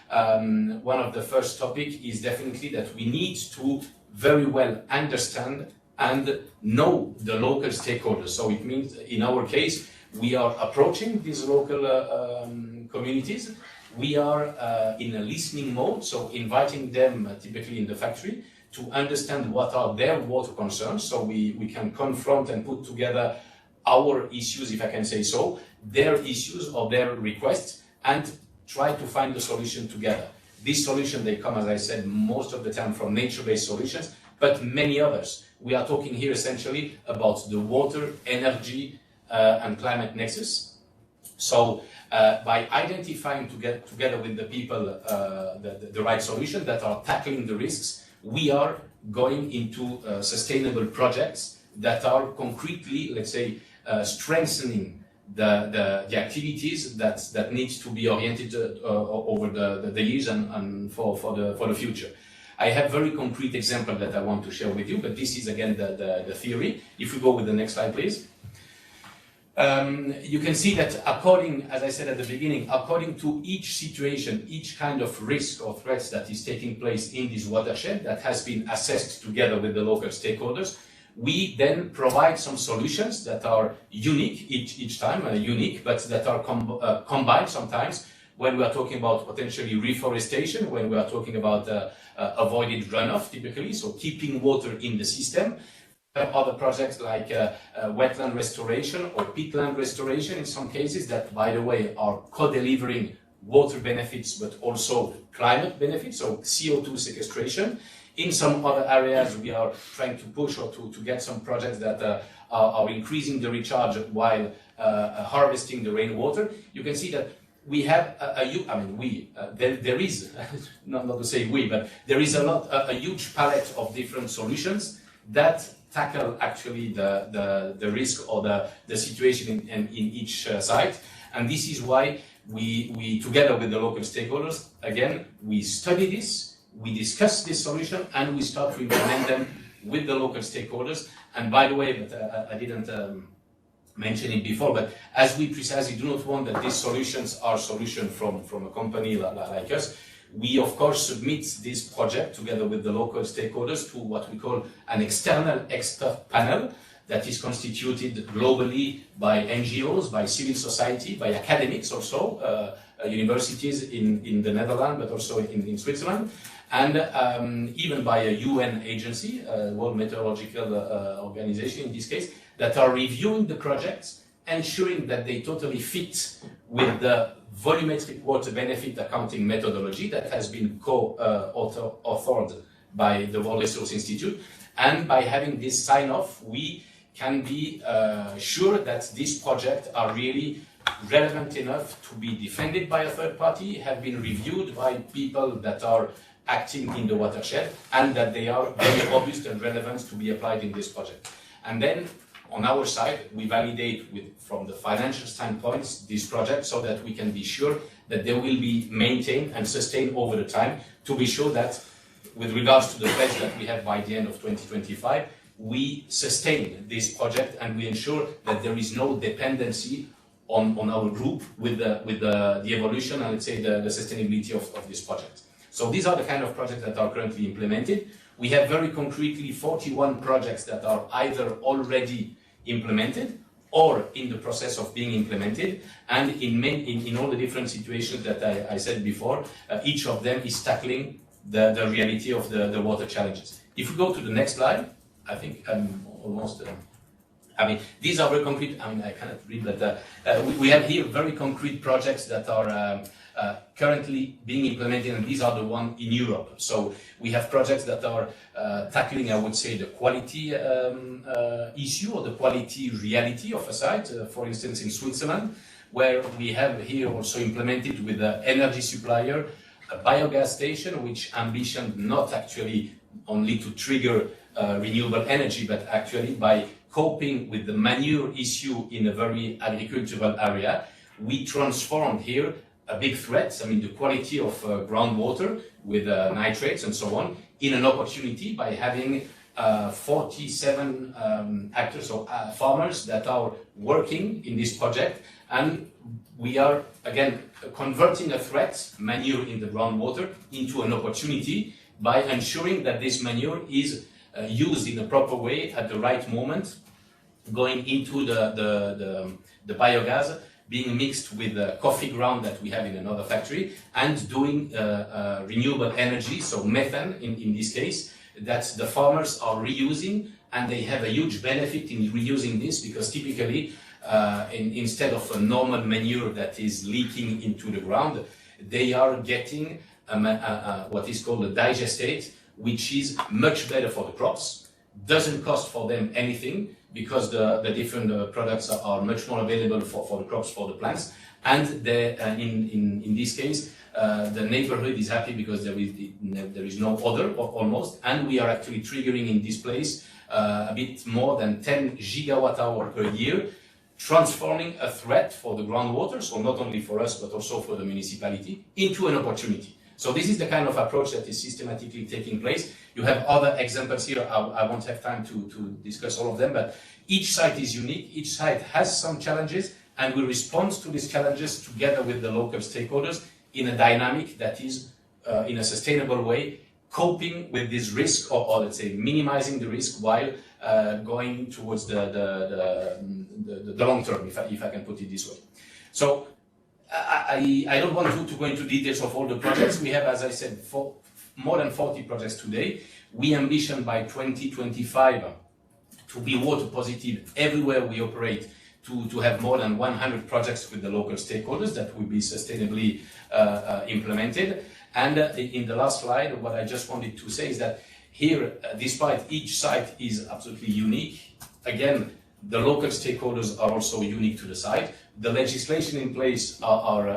one of the first topic is definitely that we need to very well understand and know the local stakeholders. So it means, in our case, we are approaching these local communities. We are in a listening mode, so inviting them typically in the factory to understand what are their water concerns, so we can confront and put together our issues, if I can say so, their issues or their requests, and try to find the solution together. This solution, they come, as I said, most of the time from nature-based solutions, but many others. We are talking here essentially about the water, energy, and climate nexus. So by identifying together with the people the right solution that are tackling the risks, we are going into sustainable projects that are concretely, let's say, strengthening the activities that needs to be oriented over the years and for the future. I have very concrete example that I want to share with you, but this is again the theory. If we go with the next slide, please. You can see that according, as I said at the beginning, according to each situation, each kind of risk or threats that is taking place in this watershed that has been assessed together with the local stakeholders, we then provide some solutions that are unique each time, unique, but that are combined sometimes when we are talking about potentially reforestation, when we are talking about avoided runoff typically, so keeping water in the system. Other projects like wetland restoration or peatland restoration in some cases that, by the way, are co-delivering water benefits but also climate benefits, so CO2 sequestration. In some other areas, we are trying to push or to get some projects that are increasing the recharge while harvesting the rainwater. You can see that we have there is, not to say we, but there is a huge palette of different solutions that tackle actually the risk or the situation in each site. And this is why we together with the local stakeholders, again, we study this, we discuss this solution and we start to implement them with the local stakeholders. And by the way, but I didn't mention it before, but as we precisely do not want that these solutions are solutions from a company like us, we of course submit this project together with the local stakeholders to what we call an external expert panel that is constituted globally by NGOs, by civil society, by academics also, universities in the Netherlands, but also in Switzerland, and even by a UN agency, World Meteorological Organization in this case, that are reviewing the projects, ensuring that they totally fit with the volumetric water benefit accounting methodology that has been co-authored by the World Resources Institute. And by having this sign-off, we can be sure that these projects are really relevant enough to be defended by a third party, have been reviewed by people that are acting in the watershed, and that they are very robust and relevant to be applied in this project. And then on our side, we validate from the financial standpoint this project so that we can be sure that they will be maintained and sustained over the time, to be sure that with regards to the pledge that we have by the end of 2025, we sustain this project and we ensure that there is no dependency on our group with the evolution and let's say the sustainability of this project. So these are the kind of projects that are currently implemented. We have very concretely 41 projects that are either already implemented or in the process of being implemented, and in all the different situations that I said before, each of them is tackling the reality of the water challenges. If we go to the next slide, I think I'm almost, these are very concrete, I cannot read, but we have here very concrete projects that are currently being implemented, and these are the ones in Europe. So we have projects that are tackling, I would say, the quality issue or the quality reality of a site. For instance, in Switzerland, where we have here also implemented with the energy supplier a biogas station, which ambitioned not actually only to trigger renewable energy, but actually by coping with the manure issue in a very agricultural area, we transformed here a big threat, the quality of groundwater with nitrates and so on, in an opportunity by having 47 actors or farmers that are working in this project. And we are, again, converting a threat, manure in the groundwater, into an opportunity by ensuring that this manure is used in a proper way at the right moment, going into the biogas, being mixed with the coffee ground that we have in another factory, and doing renewable energy, so methane in this case, that the farmers are reusing, and they have a huge benefit in reusing this, because typically, instead of a normal manure that is leaking into the ground, they are getting what is called a digestate, which is much better for the crops, doesn't cost for them anything, because the different products are much more available for the crops, for the plants, and in this case, the neighborhood is happy because there is no odor almost, and we are actually triggering in this place a bit more than 10 gigawatt hour per year, transforming a threat for the groundwater, so not only for us but also for the municipality, into an opportunity. So this is the kind of approach that is systematically taking place. You have other examples here. I won't have time to discuss all of them, but each site is unique. Each site has some challenges, and we respond to these challenges together with the local stakeholders in a dynamic that is, in a sustainable way, coping with this risk, or let's say minimizing the risk while going towards the long term, if I can put it this way. So I don't want to go into details of all the projects. We have, as I said, more than 40 projects today. We ambition by 2025 to be water positive everywhere we operate, to have more than 100 projects with the local stakeholders that will be sustainably implemented. And in the last slide, what I just wanted to say is that here, despite each site is absolutely unique, again, the local stakeholders are also unique to the site. The legislation in place are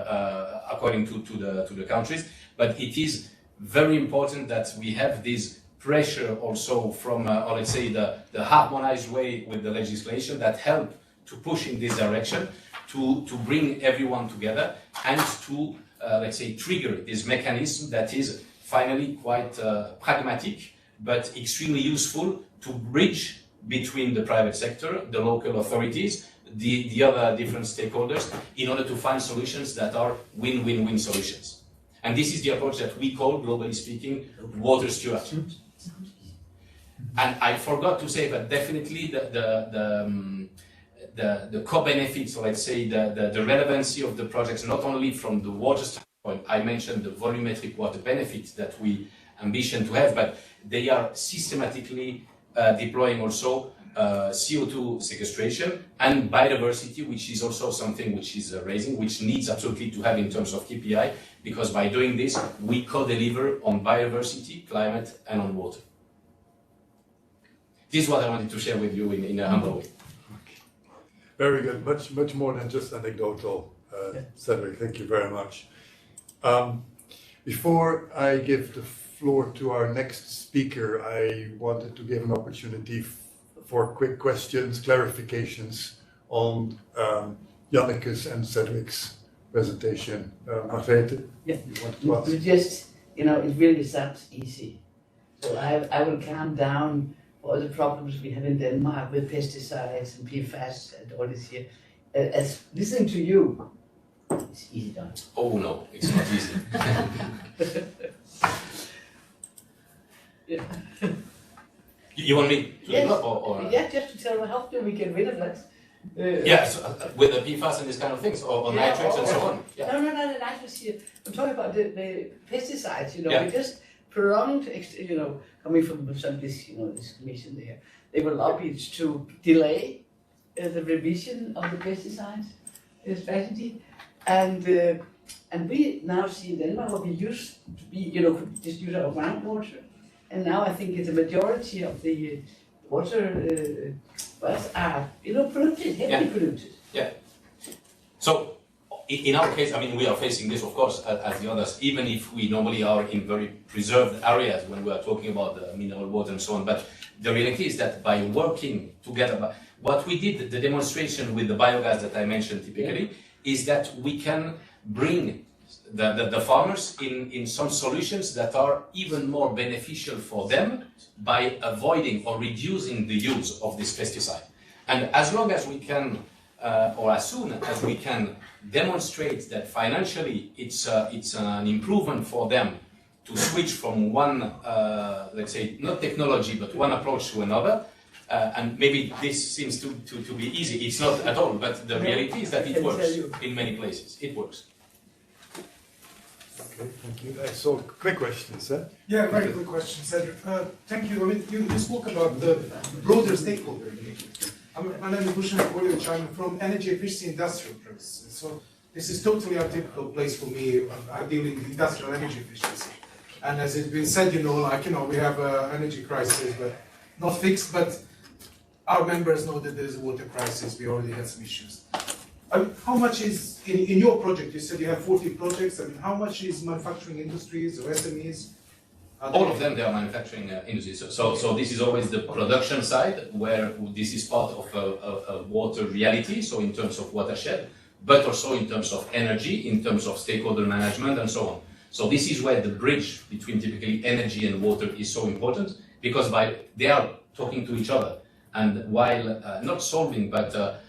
according to the countries, but it is very important that we have this pressure also from, or let's say, the harmonized way with the legislation that help to push in this direction, to bring everyone together and to, let's say, trigger this mechanism that is finally quite pragmatic, but extremely useful to bridge between the private sector, the local authorities, the other different stakeholders, in order to find solutions that are win-win-win solutions. And this is the approach that we call, globally speaking, water stewardship. And I forgot to say that definitely the co-benefits, or let's say the relevancy of the projects, not only from the water standpoint, I mentioned the volumetric water benefits that we ambition to have, but they are systematically deploying also CO2 sequestration and biodiversity, which is also something which is raising, which needs absolutely to have in terms of KPI, because by doing this, we co-deliver on biodiversity, climate, and on water. This is what I wanted to share with you in a humble way.
Very good. Much more than just anecdotal, Cedric. Thank you very much. Before I give the floor to our next speaker, I wanted to give an opportunity for quick questions, clarifications on Janneke's and Cedric's presentation. Margrethe,
Yeah,
you want to ask?
we just, it really is that easy. So I will calm down all the problems we have in Denmark with pesticides and PFAS and all this here. As listening to you, it's easy done.
Oh no, it's not easy.
Yeah.
You want me to
Yes.
or
Yeah, just to tell them how can we get rid of that.
yes, with the PFAS and this kind of things, or
Yeah,
nitrates and so on. Yeah.
No, the nitrates here. I'm talking about the pesticides,
Yeah.
we just prolonged, coming from some this, this commission there. They were lobbied to delay the revision of the pesticides strategy. And we now see in Denmark what we used to be, could just use our groundwater. And now I think the majority of the water wells are, polluted, heavily polluted.
Yeah. So, in our case, we are facing this, of course, as the others, even if we normally are in very preserved areas when we are talking about the mineral water and so on. But the reality is that by working together, what we did, the demonstration with the biogas that I mentioned typically, is that we can bring the farmers in some solutions that are even more beneficial for them by avoiding or reducing the use of this pesticide. And as long as we can, or as soon as we can demonstrate that financially it's an improvement for them to switch from one, let's say, not technology, but one approach to another, and maybe this seems to be easy. It's not at all, but the reality is that it works in many places. It works.
Okay, thank you. So, quick questions, eh?
Yeah, very quick question, Cedric. Thank you. You spoke about the broader stakeholder engagement. My name is Roland-Jan from energy efficiency industrial processes. So this is totally a typical place for me. I deal in industrial energy efficiency. And as it's been said, we have an energy crisis, but not fixed, but our members know that there's a water crisis. We already had some issues. How much is, in your project, you said you have 40 projects, how much is manufacturing industries or SMEs?
All of them, they are manufacturing industries. So this is always the production side, where this is part of a water reality, so in terms of watershed, but also in terms of energy, in terms of stakeholder management, and so on. So this is where the bridge between typically energy and water is so important, because they are talking to each other. And while not solving, but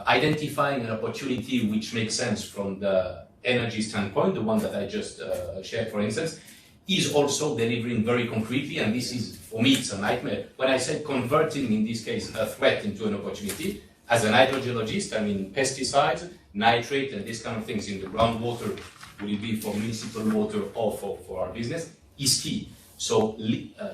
identifying an opportunity which makes sense from the energy standpoint, the one that I just shared, for instance, is also delivering very concretely, and this is, for me, it's a nightmare. When I said converting, in this case, a threat into an opportunity, as an hydrogeologist, pesticides, nitrate, and these kind of things in the groundwater, will it be for municipal water or for our business, is key. So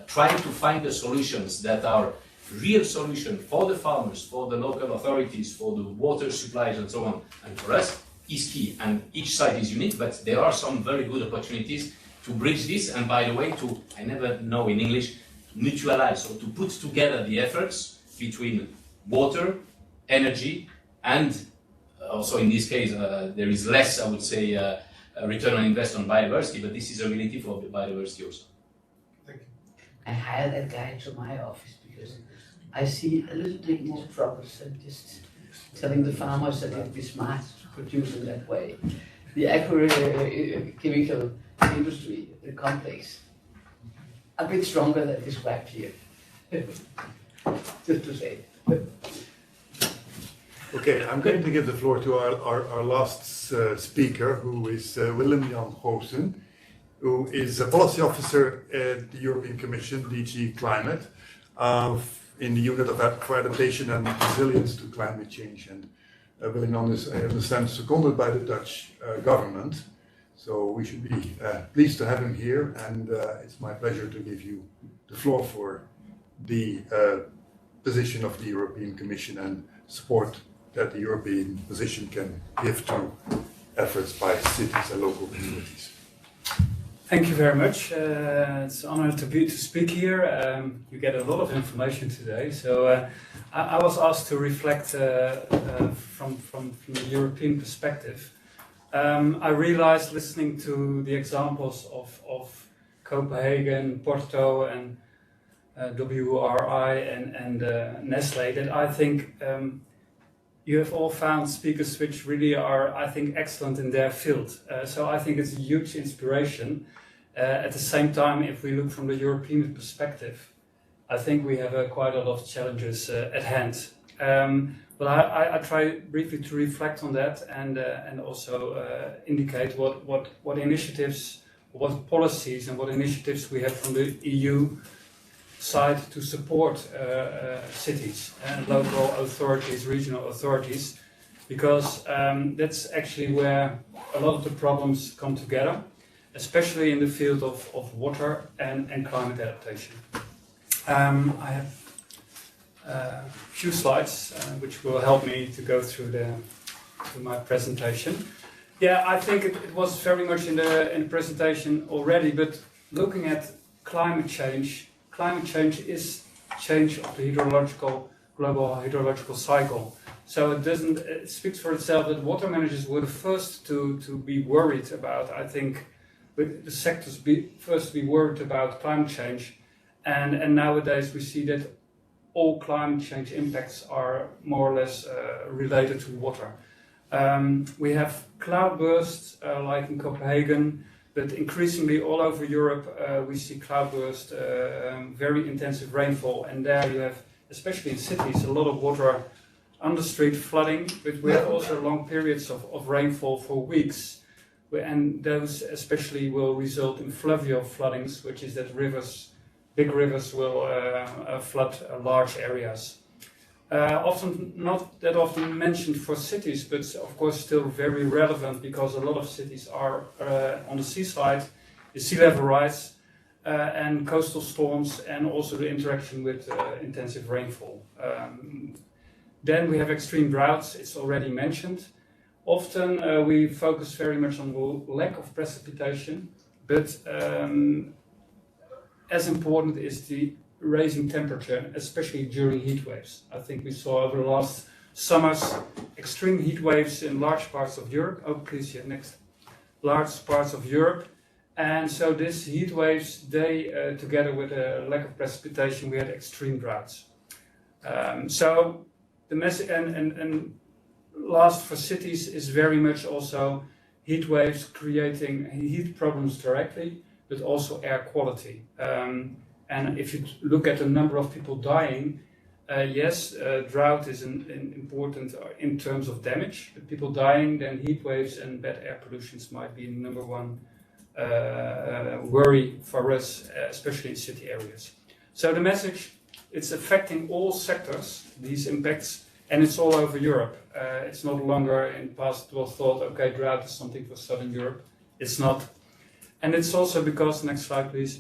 trying to find the solutions that are real solution for the farmers, for the local authorities, for the water supplies and so on, and for us, is key. And each site is unique, but there are some very good opportunities to bridge this, and by the way, I never know in English, mutualize, so to put together the efforts between water, energy, and also in this case, there is less, I would say, return on investment on biodiversity, but this is a reality for biodiversity also.
Thank you.
I hired that guy to my office because I see a little bit more troubles than just telling the farmers that it would be smart to produce in that way. The agrochemical industry, the complex, a bit stronger than described here. Just to say.
Okay, I'm going to give the floor to our last speaker, who is Roland-Jan, who is a policy officer at the European Commission, DG Climate, in the unit for adaptation and resilience to climate change. And Roland-Jan is, I understand, seconded by the Dutch government. So we should be pleased to have him here, and it's my pleasure to give you the floor for the position of the European Commission and support that the European position can give to efforts by cities and local communities.
Thank you very much. It's an honor to speak here. You get a lot of information today. So I was asked to reflect from the European perspective. I realized, listening to the examples of Copenhagen, Porto, and WRI and Nestle, that I think you have all found speakers which really are, I think, excellent in their field. So I think it's a huge inspiration. At the same time, if we look from the European perspective, I think we have quite a lot of challenges at hand. But I try briefly to reflect on that and also indicate what initiatives, what policies and what initiatives we have from the EU side to support cities and local authorities, regional authorities, because that's actually where a lot of the problems come together, especially in the field of water and climate adaptation. I have a few slides which will help me to go through my presentation. Yeah, I think it was very much in the presentation already, but looking at climate change is change of the global hydrological cycle. So it speaks for itself that water managers were the first to be worried about, I think, with the sectors first to be worried about climate change. And nowadays we see that all climate change impacts are more or less related to water. We have cloudbursts like in Copenhagen, but increasingly all over Europe we see cloudbursts, very intensive rainfall, and there you have, especially in cities, a lot of water on the street flooding, but we have also long periods of rainfall for weeks, and those especially will result in fluvial floodings, which is that big rivers will flood large areas. Often not that often mentioned for cities, but of course still very relevant, because a lot of cities are on the seaside, the sea level rise, and coastal storms, and also the interaction with intensive rainfall. Then we have extreme droughts, it's already mentioned. Often we focus very much on the lack of precipitation, but as important is the rising temperature, especially during heat waves. I think we saw over the last summers extreme heat waves in large parts of Europe. Oh, please, yeah, next. Large parts of Europe. And so these heat waves, they, together with a lack of precipitation, we had extreme droughts. So the message, and last for cities is very much also heat waves creating heat problems directly, but also air quality. And if you look at the number of people dying, yes, drought is important in terms of damage. But people dying, then heat waves and bad air pollutions might be number one worry for us, especially in city areas. So the message, it's affecting all sectors, these impacts, and it's all over Europe. It's no longer, in the past it was thought, okay, drought is something for Southern Europe. It's not. And it's also because, next slide please,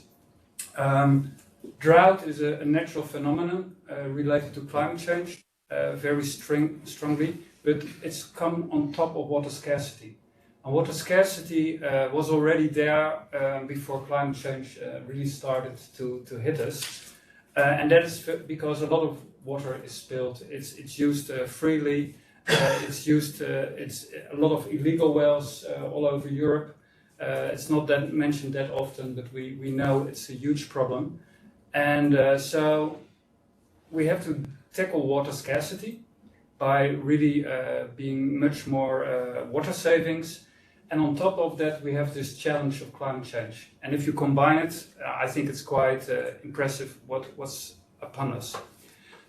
drought is a natural phenomenon related to climate change, very strongly, but it's come on top of water scarcity. And water scarcity was already there before climate change really started to hit us. And that is because a lot of water is spilled. It's used freely. It's a lot of illegal wells all over Europe. It's not that mentioned that often, but we know it's a huge problem. And so we have to tackle water scarcity by really being much more water savings. And on top of that, we have this challenge of climate change. And if you combine it, I think it's quite impressive what's upon us.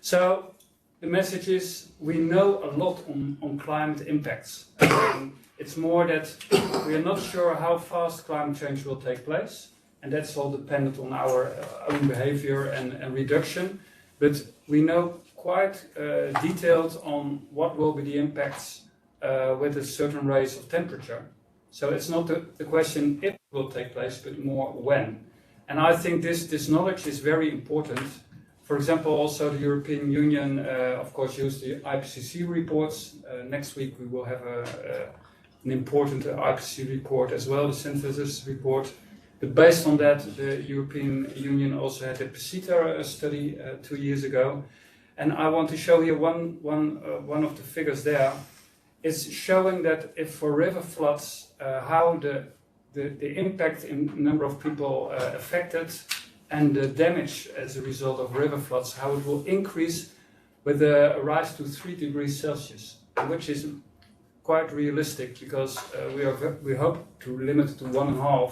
So the message is we know a lot on climate impacts. It's more that we are not sure how fast climate change will take place. And that's all dependent on our own behavior and reduction. But we know quite detailed on what will be the impacts with a certain rise of temperature. So it's not the question if it will take place, but more when. And I think this knowledge is very important. For example, also the European Union, of course, used the IPCC reports. Next week we will have an important IPCC report as well, the synthesis report. But based on that, the European Union also had a PCETA study 2 years ago. And I want to show here one of the figures there. It's showing that if for river floods, how the impact in number of people affected and the damage as a result of river floods, how it will increase with a rise to 3 degrees Celsius, which is quite realistic because we hope to limit it to 1.5,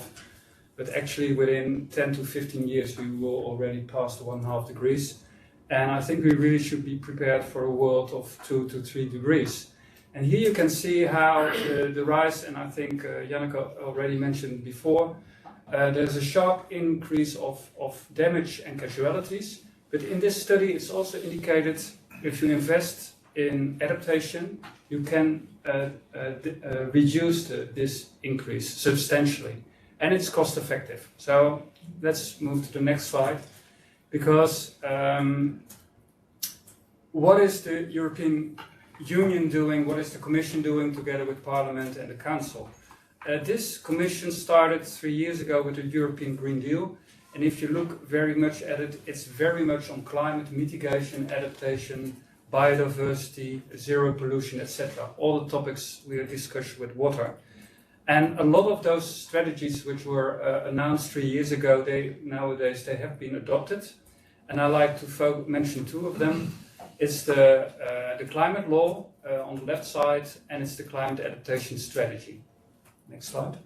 but actually within 10 to 15 years we will already pass the 1.5 degrees. And I think we really should be prepared for a world of 2 to 3 degrees. And here you can see how the rise, and I think Janneke already mentioned before, there's a sharp increase of damage and casualties. But in this study, it's also indicated if you invest in adaptation, you can reduce this increase substantially. And it's cost effective. So let's move to the next slide. Because what is the European Union doing, what is the Commission doing together with Parliament and the Council? This Commission started 3 years ago with the European Green Deal, and if you look very much at it, it's very much on climate mitigation, adaptation, biodiversity, zero pollution, etc. All the topics we discussed with water. And a lot of those strategies which were announced 3 years ago, nowadays they have been adopted. And I like to mention 2 of them. It's the climate law on the left side, and it's the climate adaptation strategy. Next slide.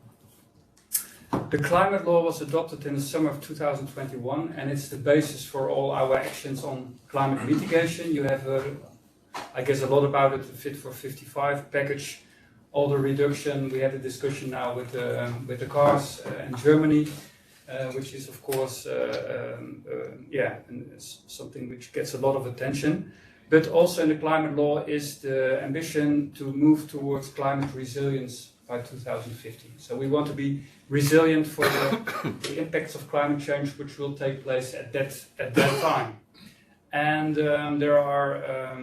The climate law was adopted in the summer of 2021, and it's the basis for all our actions on climate mitigation. You have heard, I guess, a lot about it, the Fit for 55 package, all the reduction. We had a discussion now with the cars in Germany, which is, of course, something which gets a lot of attention. But also in the climate law is the ambition to move towards climate resilience by 2050. So we want to be resilient for the impacts of climate change, which will take place at that time. And there are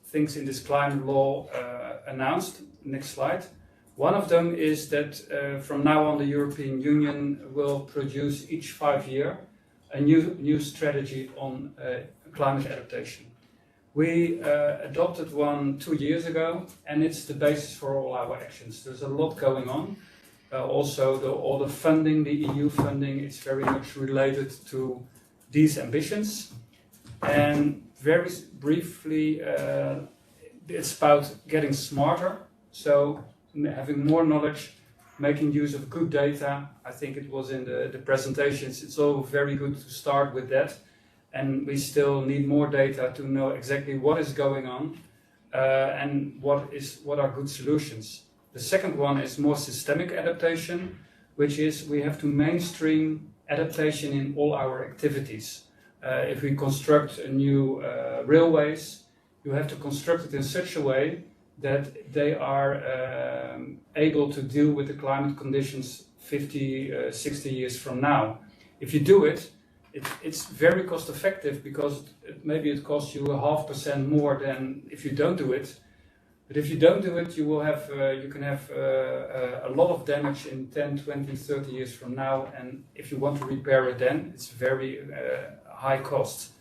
things in this climate law announced. Next slide. One of them is that from now on the European Union will produce each 5 years a new strategy on climate adaptation. We adopted one 2 years ago, and it's the basis for all our actions. There's a lot going on. Also, all the funding, the EU funding, it's very much related to these ambitions. And very briefly, it's about getting smarter. So having more knowledge, making use of good data. I think it was in the presentations. It's all very good to start with that. And we still need more data to know exactly what is going on and what are good solutions. The second one is more systemic adaptation, which is we have to mainstream adaptation in all our activities. If we construct a new railways, you have to construct it in such a way that they are able to deal with the climate conditions 50, 60 years from now. If you do it, it's very cost effective because maybe it costs you 0.5% more than if you don't do it. But if you don't do it, you will have you can have a lot of damage in 10, 20, 30 years from now. And if you want to repair it then, it's very high cost.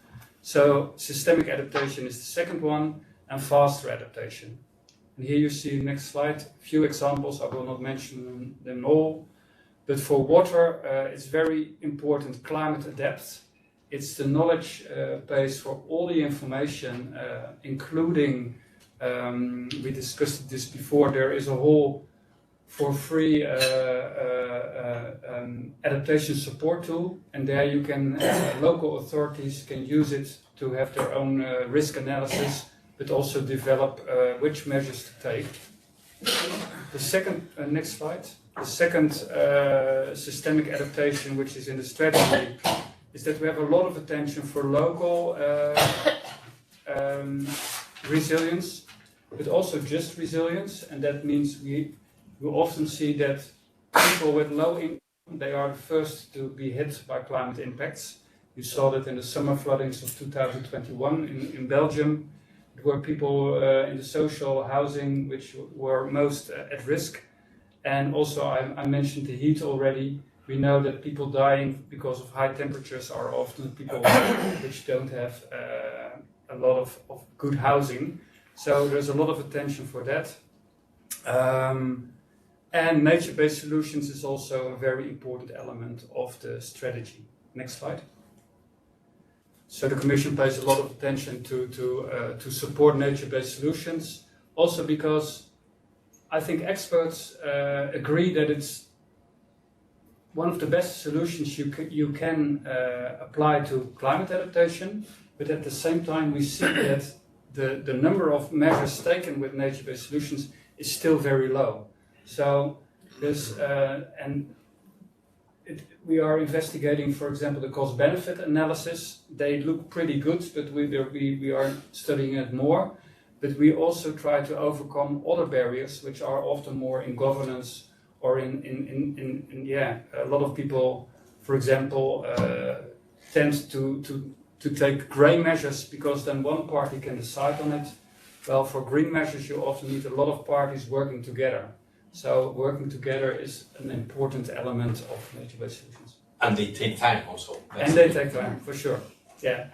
So systemic adaptation is the second one, and faster adaptation. And here you see, next slide, a few examples. I will not mention them all. But for water, it's very important, climate adapt. It's the knowledge base for all the information, including, we discussed this before, there is a whole for free adaptation support tool, and there you can local authorities can use it to have their own risk analysis, but also develop which measures to take. The second, next slide. The second systemic adaptation, which is in the strategy, is that we have a lot of attention for local resilience, but also just resilience, and that means we often see that people with low income, they are the first to be hit by climate impacts. You saw that in the summer floodings of 2021 in Belgium. There were people in the social housing which were most at risk. And also I mentioned the heat already. We know that people dying because of high temperatures are often people which don't have a lot of good housing. So there's a lot of attention for that. And nature-based solutions is also a very important element of the strategy. Next slide. So the Commission pays a lot of attention to support nature-based solutions, also because I think experts agree that it's one of the best solutions you can apply to climate adaptation, but at the same time we see that the number of measures taken with nature-based solutions is still very low. So there's, we are investigating, for example, the cost-benefit analysis. They look pretty good, but we are studying it more. But we also try to overcome other barriers, which are often more in governance or in a lot of people, for example, tend to take grey measures because then one party can decide on it. Well, for green measures, you often need a lot of parties working together. So working together is an important element of nature-based solutions.
And they take time also.
And they take time, for sure. Yeah.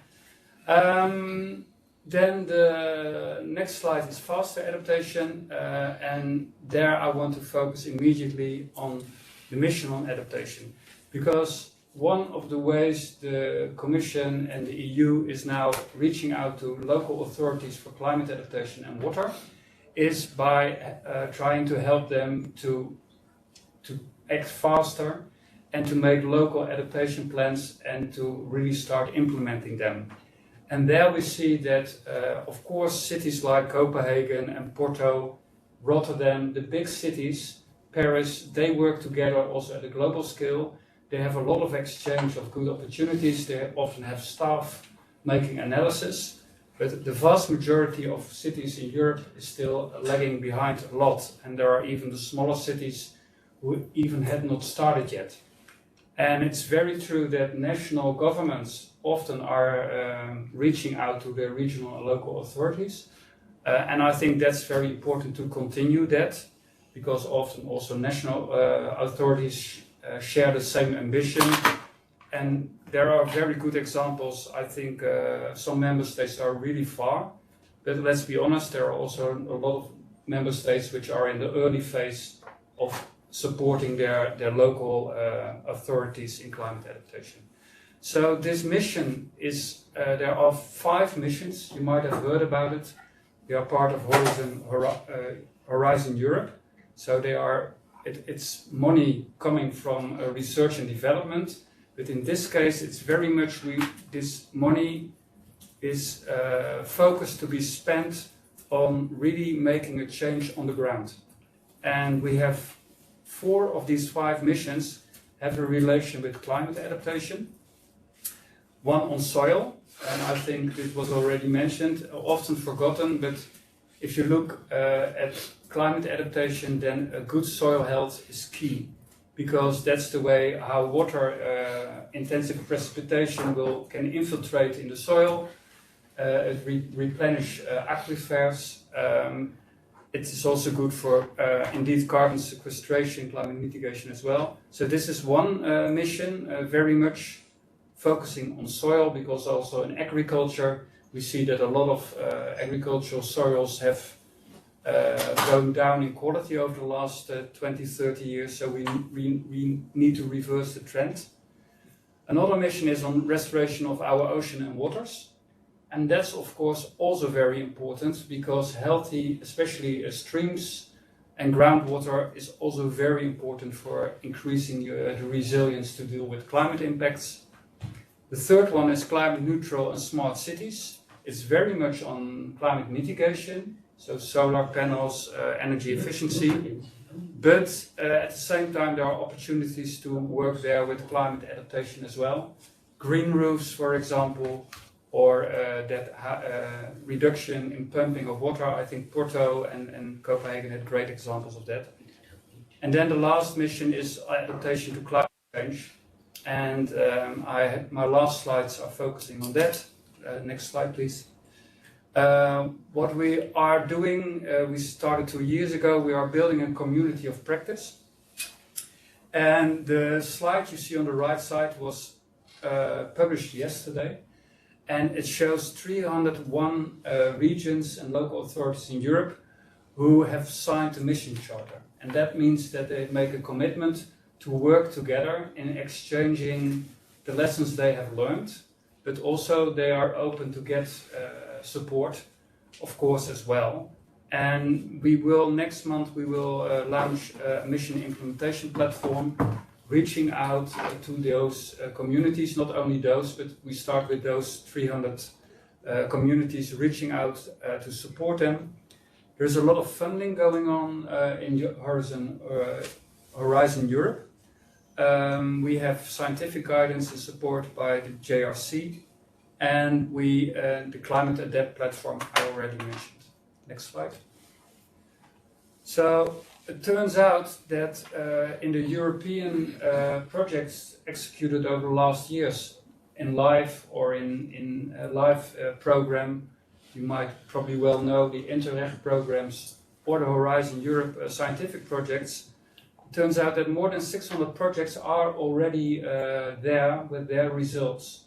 Then the next slide is faster adaptation, and there I want to focus immediately on the mission on adaptation, because one of the ways the Commission and the EU is now reaching out to local authorities for climate adaptation and water is by trying to help them to act faster and to make local adaptation plans and to really start implementing them. And there we see that, of course, cities like Copenhagen and Porto, Rotterdam, the big cities, Paris, they work together also at a global scale. They have a lot of exchange of good opportunities. They often have staff making analysis. But the vast majority of cities in Europe is still lagging behind a lot. And there are even the smaller cities who even had not started yet. And it's very true that national governments often are reaching out to their regional and local authorities. And I think that's very important to continue that, because often also national authorities share the same ambition. And there are very good examples. I think some member states are really far, but let's be honest, there are also a lot of member states which are in the early phase of supporting their local authorities in climate adaptation. So this mission is, there are 5 missions, you might have heard about it. They are part of Horizon Europe. So they are, it's money coming from research and development, but in this case it's very much, this money is focused to be spent on really making a change on the ground. And we have 4 of these 5 missions have a relation with climate adaptation. One on soil, and I think it was already mentioned, often forgotten, but if you look at climate adaptation, then a good soil health is key, because that's the way how water intensive precipitation can infiltrate in the soil, replenish aquifers. It is also good for indeed carbon sequestration, climate mitigation as well. So this is one mission, very much focusing on soil, because also in agriculture we see that a lot of agricultural soils have gone down in quality over the last 20-30 years, so we need to reverse the trend. Another mission is on restoration of our ocean and waters, and that's of course also very important, because healthy, especially streams, And groundwater is also very important for increasing the resilience to deal with climate impacts. The third one is climate neutral and smart cities. It's very much on climate mitigation, so solar panels, energy efficiency. But at the same time, there are opportunities to work there with climate adaptation as well. Green roofs, for example, or reduction in pumping of water. I think Porto and Copenhagen had great examples of that. And then the last mission is adaptation to climate change. And my last slides are focusing on that. Next slide, please. What we are doing, we started 2 years ago, we are building a community of practice. And the slide you see on the right side was published yesterday. And it shows 301 regions and local authorities in Europe who have signed the mission charter. And that means that they make a commitment to work together in exchanging the lessons they have learned, but also they are open to get support, of course, as well. And we will, next month, we will launch a mission implementation platform, reaching out to those communities, not only those, but we start with those 300 communities, reaching out to support them. There's a lot of funding going on in Horizon Europe. We have scientific guidance and support by the JRC, and the Climate Adapt platform I already mentioned. Next slide. So it turns out that in the European projects executed over the last years in LIFE or in a LIFE program, you might probably well know the Interreg programs or the Horizon Europe scientific projects. It turns out that more than 600 projects are already there with their results.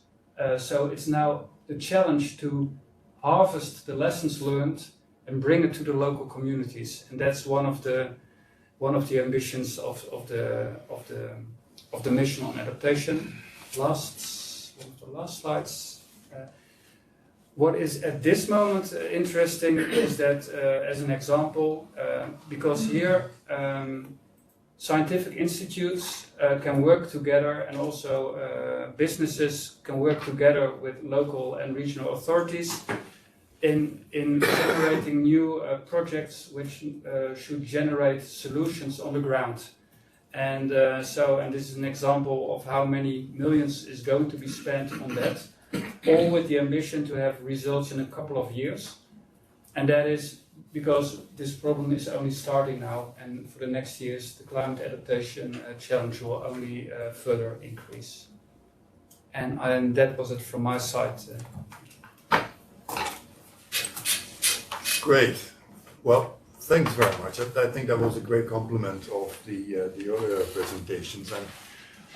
So it's now the challenge to harvest the lessons learned and bring it to the local communities, and that's one of the ambitions of the mission on adaptation. One of the last slides. What is at this moment interesting is that, as an example, because here scientific institutes can work together, and also businesses can work together with local and regional authorities in generating new projects which should generate solutions on the ground. And this is an example of how many millions is going to be spent on that, all with the ambition to have results in a couple of years. And that is because this problem is only starting now, and for the next years the climate adaptation challenge will only further increase. And that was it from my side.
Great. Well, thanks very much. I think that was a great complement of the other presentations, and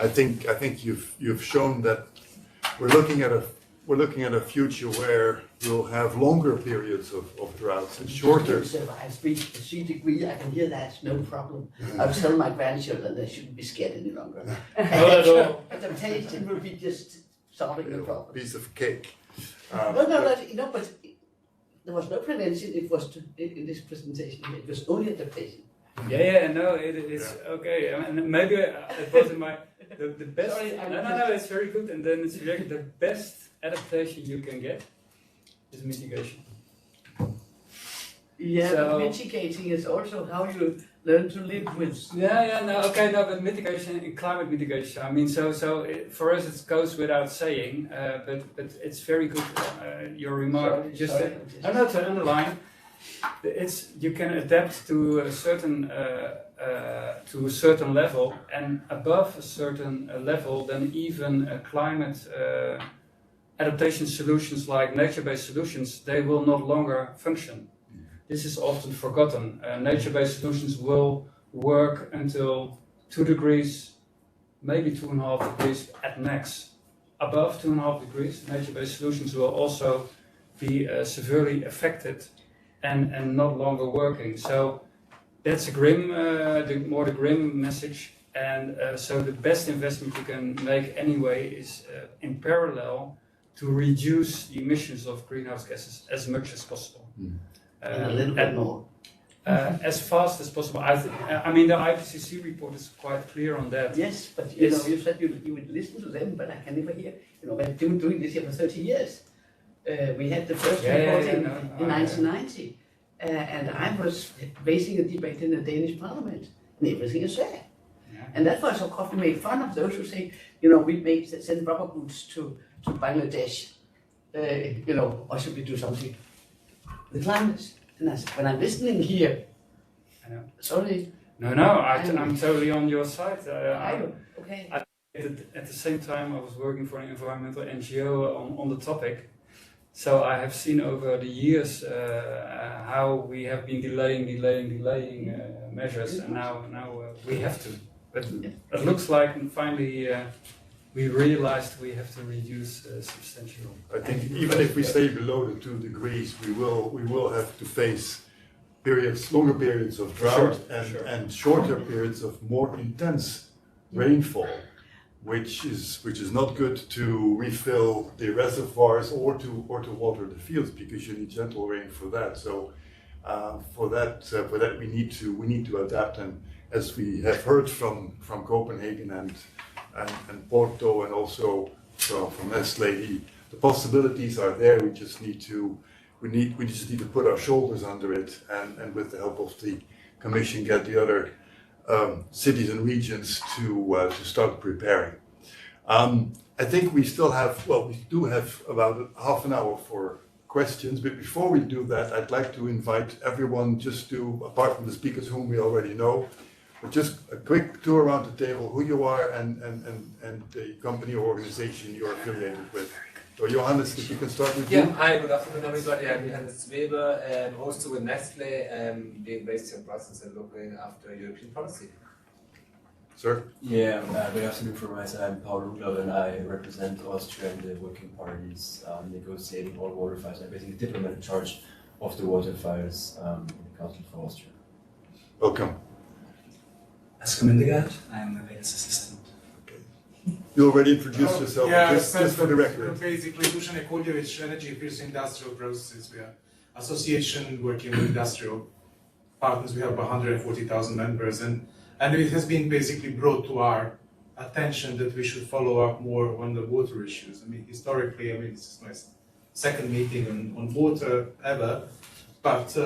I think you've shown that we're looking at a future where we'll have longer periods of droughts and shorter.
So I speak to C degree, I can hear that, no problem. I'll tell my grandchildren they shouldn't be scared any longer. Adaptation will be just solving the problem.
Piece of cake.
But there was no prevention. It was in this presentation. It was only adaptation.
It's okay. I mean, maybe it wasn't the best. Sorry, no, it's very good. And then it's really the best adaptation you can get is mitigation.
Yeah, so, mitigating is also how you learn to live with.
But mitigation, climate mitigation. I mean, for us it goes without saying, but it's very good. Your remark, to underline, you can adapt to a certain level, and above a certain level, then even climate adaptation solutions like nature-based solutions, they will no longer function. This is often forgotten. Nature-based solutions will work until 2 degrees, maybe 2.5 degrees at max. Above 2.5 degrees, nature-based solutions will also be severely affected and not longer working. So that's a grim message. And so the best investment you can make anyway is in parallel to reduce the emissions of greenhouse gases as much as possible.
And a little bit more.
as fast as possible. I mean, the IPCC report is quite clear on that.
Yes, but you know, you said you would listen to them, but I can never hear. You know, we've been doing this here for 30 years. We had the first report in 1990, and I was raising a debate in the Danish parliament, and everything is fair.
Yeah.
And that was, of course, we made fun of those who say, you know, we send rubber boots to Bangladesh, you know, or should we do something with climate? And I said, when I'm listening here,
I know.
sorry.
No, I'm totally on your side.
Okay.
At the same time, I was working for an environmental NGO on the topic. So I have seen over the years how we have been delaying measures, and now we have to. But it looks like finally we realized we have to reduce substantially.
I think even if we stay below the 2 degrees, we will have to face longer periods of drought and shorter periods of more intense rainfall, which is not good to refill the reservoirs or to water the fields, because you need gentle rain for that. So for that we need to adapt, and as we have heard from Copenhagen and Porto, and also from Nestle, the possibilities are there. We just need to put our shoulders under it, and with the help of the Commission, get the other cities and regions to start preparing. I think we do have about half an hour for questions, but before we do that, I'd like to invite everyone just to, apart from the speakers whom we already know, but just a quick tour around the table, who you are and the company or organization you're affiliated with. So Johannes, if you can start with you.
Hi, good afternoon everybody. I'm Johannes Weber, and also with Nestle, being based in Brussels and looking after European policy.
Sir?
Yeah, good afternoon from my side. I'm Paul Rudlow, and I represent Austria and the working parties negotiating all water files. I'm basically the diplomat in charge of the water files in the Council for Austria.
Welcome.
Asker Mindegaard, I'm a Vegas assistant.
You already introduced yourself, just for the record.
Basically, Dusan Ekoljevic, Energy Efficient Industrial Processes. We are association working with industrial partners. We have 140,000 members, and it has been basically brought to our attention that we should follow up more on the water issues. I mean, historically, this is my second meeting on water ever, but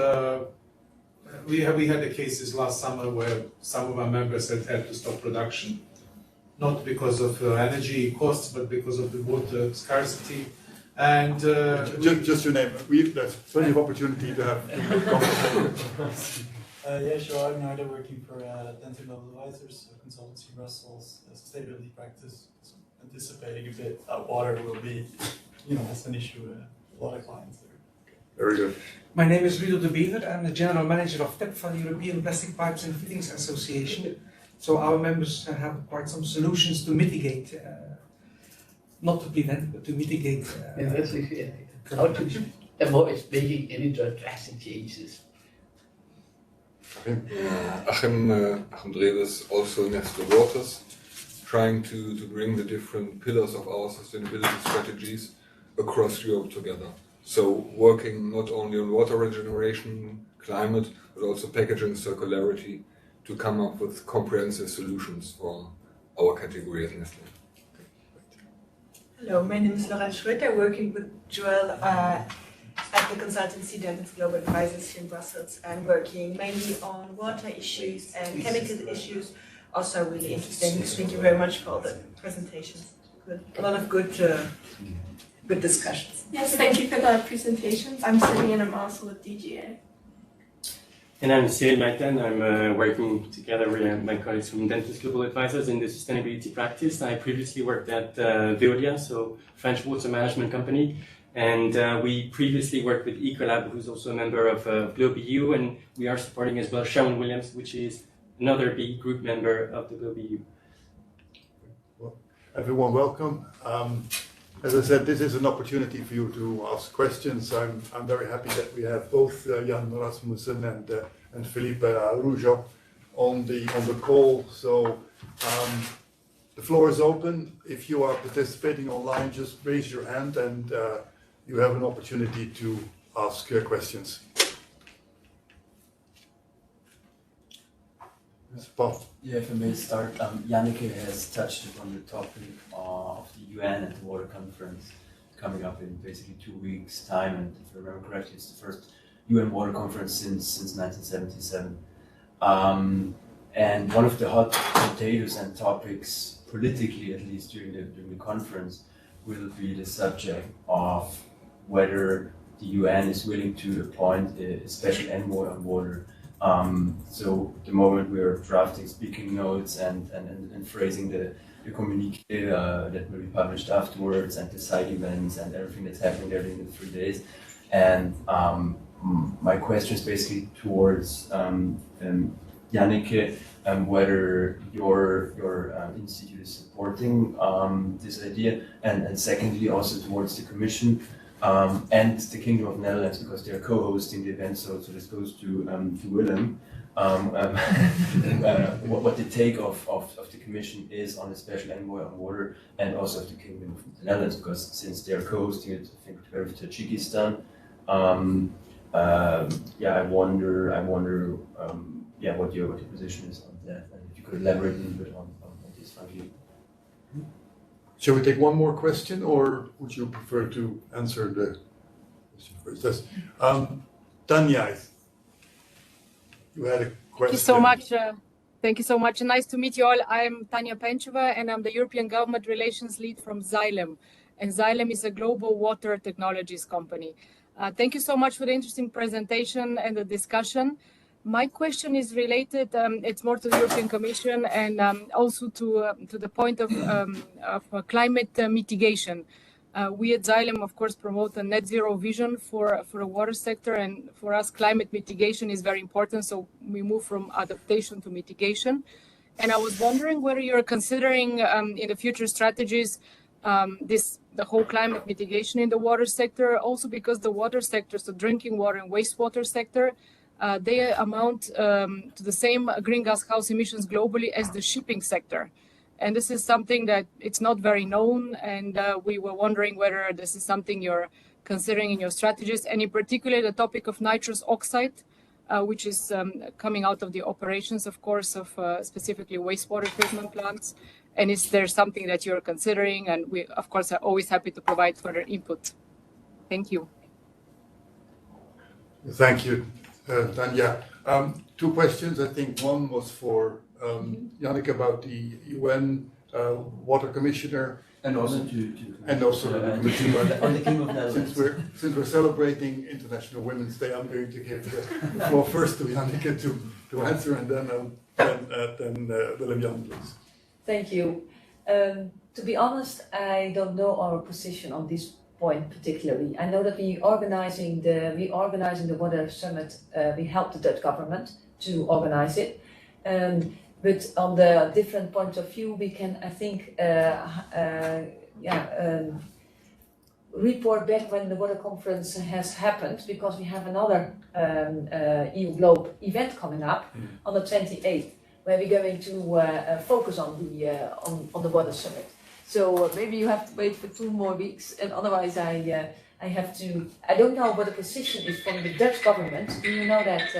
we had the cases last summer where some of our members had to stop production, not because of energy costs, but because of the water scarcity. And
just your name. There's plenty of opportunity to have conversations.
Yeah, sure. I'm either working for Dental Global Advisors, a consultancy in Brussels, a sustainability practice. So anticipating a bit that water will be, that's an issue with a lot of clients there.
Very good.
My name is Ludo de Bever. I'm the General Manager of TEPFA, the European Plastic Pipes and Fittings Association. So our members have quite some solutions to mitigate, not to prevent, but to mitigate.
How to avoid making any drastic changes.
Achim Dreves, also Nestle Waters, trying to bring the different pillars of our sustainability strategies across Europe together. So working not only on water regeneration, climate, but also packaging circularity to come up with comprehensive solutions for our category at Nestle.
Hello, my name is Laurent Schröter, working with Joel at the consultancy Dental Global Advisors here in Brussels, and working mainly on water issues and chemical issues. Also really interesting. Thank you very much for all the presentations. A lot of good discussions.
Yes, thank you for the presentations. I'm Cindy and I'm also with DGA.
And I'm Cyril Maiten. I'm working together with my colleagues from Dental Global Advisors in the sustainability practice. I previously worked at Veolia, so French water management company. And we previously worked with Ecolab, who's also a member of GlobeEU, and we are supporting as well Sherwin-Williams, which is another big group member of the GlobeEU.
Well, everyone, welcome. As I said, this is an opportunity for you to ask questions. I'm very happy that we have both Jan Rasmussen and Felipe Araujo on the call. So the floor is open. If you are participating online, just raise your hand and you have an opportunity to ask questions.
Yeah, if I may start, Janneke has touched upon the topic of the UN and the Water Conference coming up in basically 2 weeks' time, and if I remember correctly, it's the first UN Water Conference since 1977. And one of the hot potatoes and topics, politically at least during the conference, will be the subject of whether the UN is willing to appoint a special envoy on water. So the moment we're drafting speaking notes and phrasing the communique that will be published afterwards, and the side events and everything that's happening there in the 3 days. And my question is basically towards Janneke, whether your institute is supporting this idea, and secondly also towards the Commission and the Kingdom of Netherlands, because they are co-hosting the event. So this goes to Willem. What the take of the Commission is on a special envoy on water, and also of the Kingdom of the Netherlands, because since they are co-hosting it, I think together with Tajikistan. I wonder what your position is on that, and if you could elaborate a little bit on this. Thank you.
Shall we take one more question, or would you prefer to answer the question first? Yes. Tanya, you had a question.
Thank you so much. Thank you so much. Nice to meet you all. I'm Tanya Pencheva, and I'm the European Government Relations Lead from Xylem. And Xylem is a global water technologies company. Thank you so much for the interesting presentation and the discussion. My question is related, it's more to the European Commission, and also to the point of climate mitigation. We at Xylem, of course, promote a net zero vision for the water sector, and for us, climate mitigation is very important. So we move from adaptation to mitigation. And I was wondering whether you're considering in the future strategies the whole climate mitigation in the water sector, also because the water sector, so drinking water and wastewater sector, they amount to the same greenhouse emissions globally as the shipping sector. And this is something that it's not very known, and we were wondering whether this is something you're considering in your strategies, and in particular the topic of nitrous oxide, which is coming out of the operations, of course, of specifically wastewater treatment plants. And is there something that you're considering? And we, of course, are always happy to provide further input. Thank you.
Thank you, Tanya. 2 questions. I think one was for Janneke about the UN Water Commissioner.
And also
the Commission.
On the Kingdom of Netherlands.
Since we're celebrating International Women's Day, I'm going to give the floor first to Janneke to answer, and then Roland-Jan, please.
Thank you. To be honest, I don't know our position on this point particularly. I know that we organizing the Water Summit. We helped the Dutch government to organize it. But on the different points of view, we can, I think, report back when the water conference has happened, because we have another EU Globe event coming up on the 28th, where we're going to focus on the water summit. So maybe you have to wait for 2 more weeks, and otherwise I have to. I don't know what the position is from the Dutch government. Do you know that,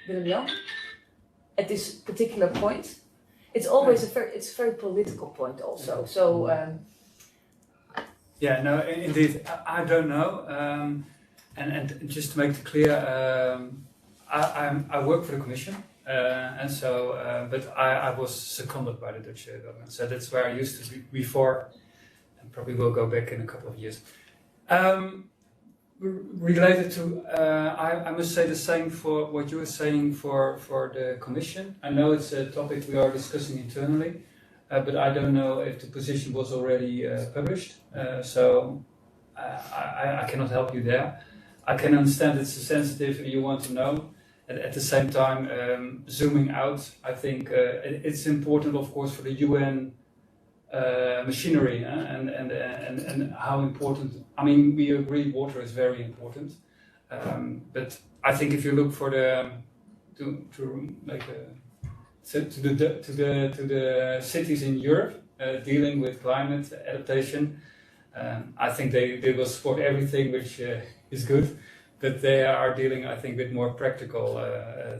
Roland-Jan? At this particular point, it's always a very political point also. So.
Yeah, no, indeed, I don't know. And just to make it clear, I work for the Commission, and so, but I was seconded by the Dutch government. So that's where I used to be before, and probably will go back in a couple of years. Related to, I must say the same for what you were saying for the Commission. I know it's a topic we are discussing internally, but I don't know if the position was already published. So I cannot help you there. I can understand it's sensitive and you want to know. At the same time, zooming out, I think it's important, of course, for the UN machinery and how important. I mean, we agree water is very important, but I think if you look for the to the cities in Europe dealing with climate adaptation, I think they will support everything which is good. but they are dealing, I think, with more practical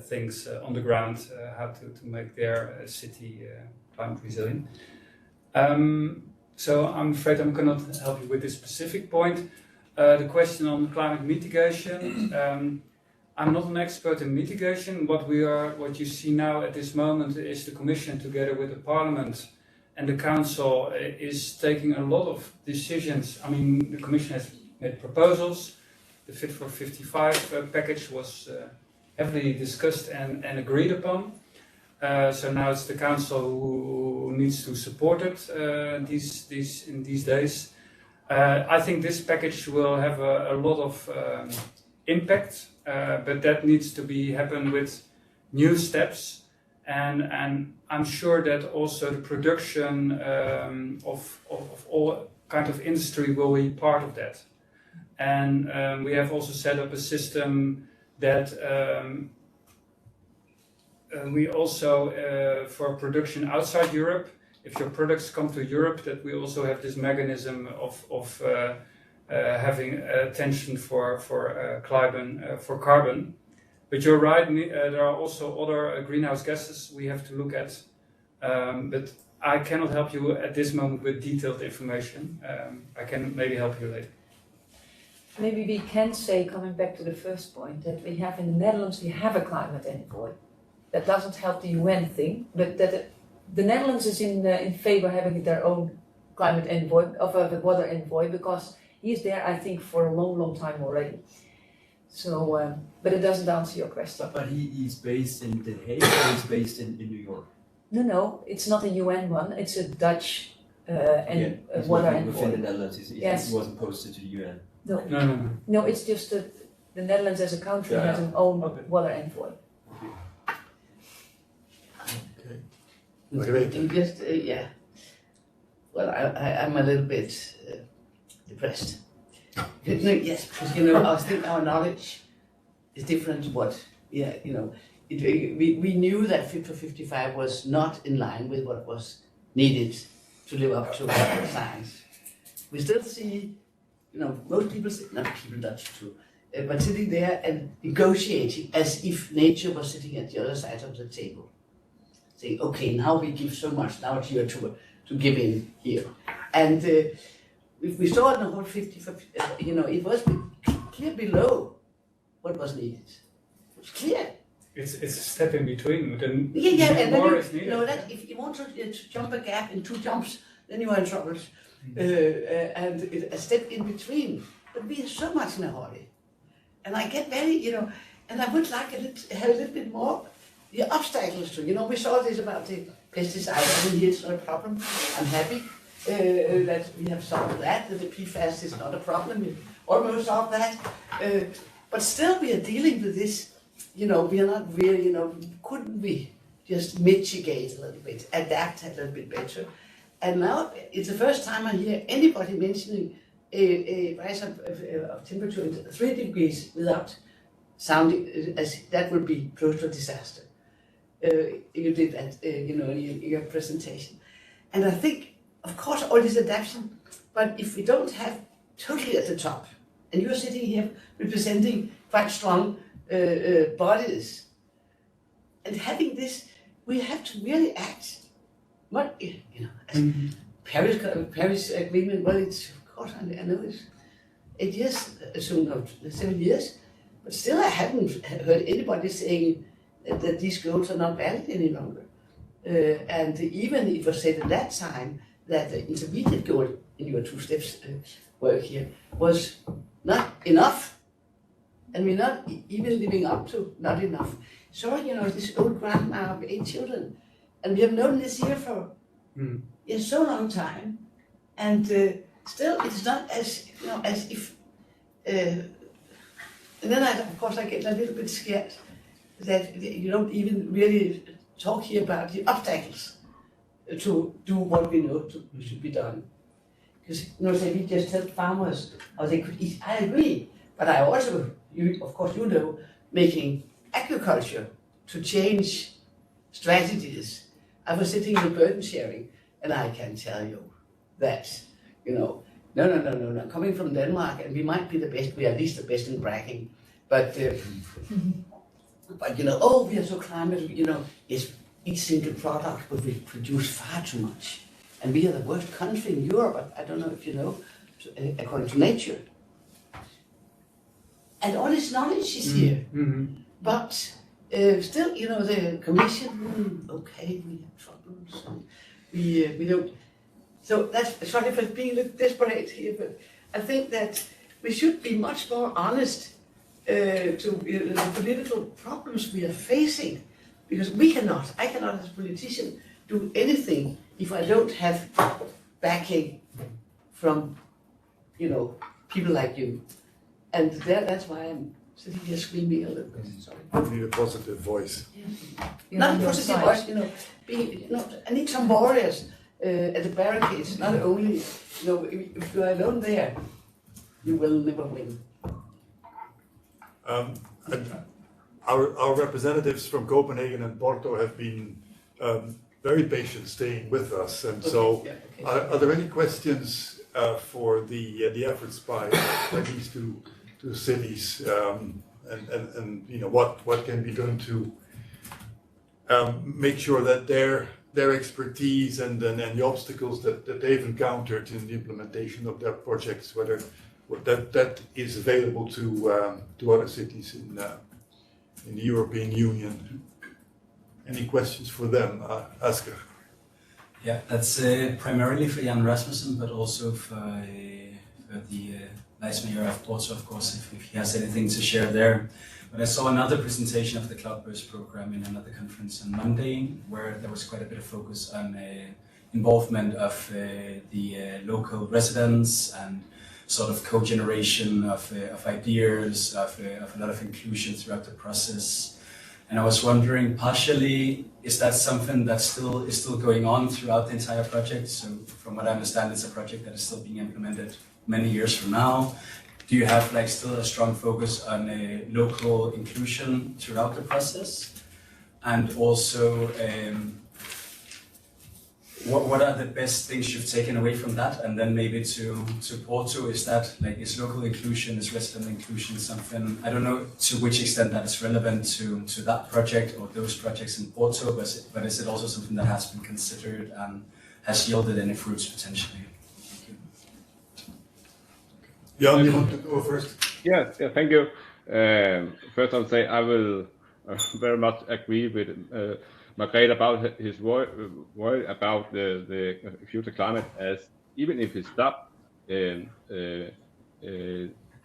things on the ground, how to make their city climate resilient. So I'm afraid I cannot help you with this specific point. The question on climate mitigation. I'm not an expert in mitigation. What you see now at this moment is the Commission, together with the Parliament and the Council, is taking a lot of decisions. I mean, the Commission has made proposals. The Fit for 55 package was heavily discussed and agreed upon. So now it's the Council who needs to support it in these days. I think this package will have a lot of impact, but that needs to happen with new steps, and I'm sure that also the production of all kind of industry will be part of that. And we have also set up a system that we also, for production outside Europe, if your products come to Europe, that we also have this mechanism of having attention for carbon. But you're right, there are also other greenhouse gases we have to look at. But I cannot help you at this moment with detailed information. I can maybe help you later.
Maybe we can say, coming back to the first point, that we have in the Netherlands, we have a climate envoy. That doesn't help the UN thing, but that the Netherlands is in favor of having their own climate envoy, of a water envoy, because he's there, I think, for a long time already. So, but it doesn't answer your question.
But he's based in The Hague, or he's based in New York?
No, it's not a UN one. It's a Dutch water envoy.
Within the Netherlands,
yes.
It wasn't posted to the UN.
No, it's just that the Netherlands as a country has an own water envoy.
Just, well, I'm a little bit depressed. Yes, because I think our knowledge is different. We knew that Fit for 55 was not in line with what was needed to live up to science. We still see, most people, that's true, but sitting there and negotiating as if nature was sitting at the other side of the table. Saying, okay, now we give so much, now it's your turn to give in here. And if we saw in the whole 50, it was clear below what was needed. It was clear.
It's a step in between.
And then
is needed.
That if you want to jump a gap in 2 jumps, then you are in trouble. And a step in between. But we are so much in a hurry. And I get very, and I would like have a little bit more the obstacles to, we saw this about the pesticides. I mean, it's not a problem. I'm happy that we have solved that the PFAS is not a problem. We almost solved that. But still we are dealing with this, we are not really, couldn't we just mitigate a little bit, adapt a little bit better? And now it's the first time I hear anybody mentioning a rise of temperature in 3 degrees without sounding as that would be close to a disaster. You did that, in your presentation. And I think, of course, all this adaptation, but if we don't have totally at the top, and you're sitting here representing quite strong bodies, and having this, we have to really act. What, as Paris Agreement, well, it's, of course, I know it's 8 years, soon, no, 7 years, but still I haven't heard anybody saying that these goals are not valid any longer. And even it was said at that time that the intermediate goal in your 2 steps work here was not enough. And we're not even living up to not enough. So, this old grandma of 8 children, and we have known this here for so long time. And still it's not as, as if, and then of course I get a little bit scared that you don't even really talk here about the obstacles to do what we know should be done. Because say we just tell farmers how they could eat. I agree, but I also, of course, making agriculture to change strategies. I was sitting in burden sharing, and I can tell you that, no. Coming from Denmark, and we might be the best, we are at least the best in bragging, But you know, oh, we are so climate, you know, it's each single product, but we produce far too much. And we are the worst country in Europe, I don't know if you know, according to nature. And all this knowledge is here. But still, you know, the Commission, okay, we have troubles, and we don't. So that's, sorry for being a little desperate here, but I think that we should be much more honest to the political problems we are facing, because I cannot as a politician do anything if I don't have backing from, you know, people like you. And that's why I'm sitting here screaming a little bit, sorry.
You need a positive voice.
Yeah. Not a positive voice, you know, I need some warriors at the barricades, not only, you know, if you are alone there, you will never win.
Our representatives from Copenhagen and Porto have been very patient staying with us, and so are there any questions for the efforts by these two cities, and you know what can be done to make sure that their expertise and the obstacles that they've encountered in the implementation of their projects, whether that is available to other cities in the European Union. Any questions for them, Asger?
Yeah, that's primarily for Jan Rasmussen, but also for the Vice Mayor of Porto, of course, if he has anything to share there. But I saw another presentation of the Cloudburst program in another conference on Monday, where there was quite a bit of focus on involvement of the local residents and sort of co-generation of ideas, of a lot of inclusion throughout the process. And I was wondering, partially, is that something that is still going on throughout the entire project? So from what I understand, it's a project that is still being implemented many years from now. Do you have like still a strong focus on local inclusion throughout the process? And also, what are the best things you've taken away from that? And then maybe to Porto, is local inclusion, is resident inclusion something, I don't know to which extent that is relevant to that project or those projects in Porto, but is it also something that has been considered and has yielded any fruits potentially?
Jan, you want to go first?
Yes, yeah, thank you. First I'll say I will very much agree with Margrethe about his worry about the future climate, as even if we stop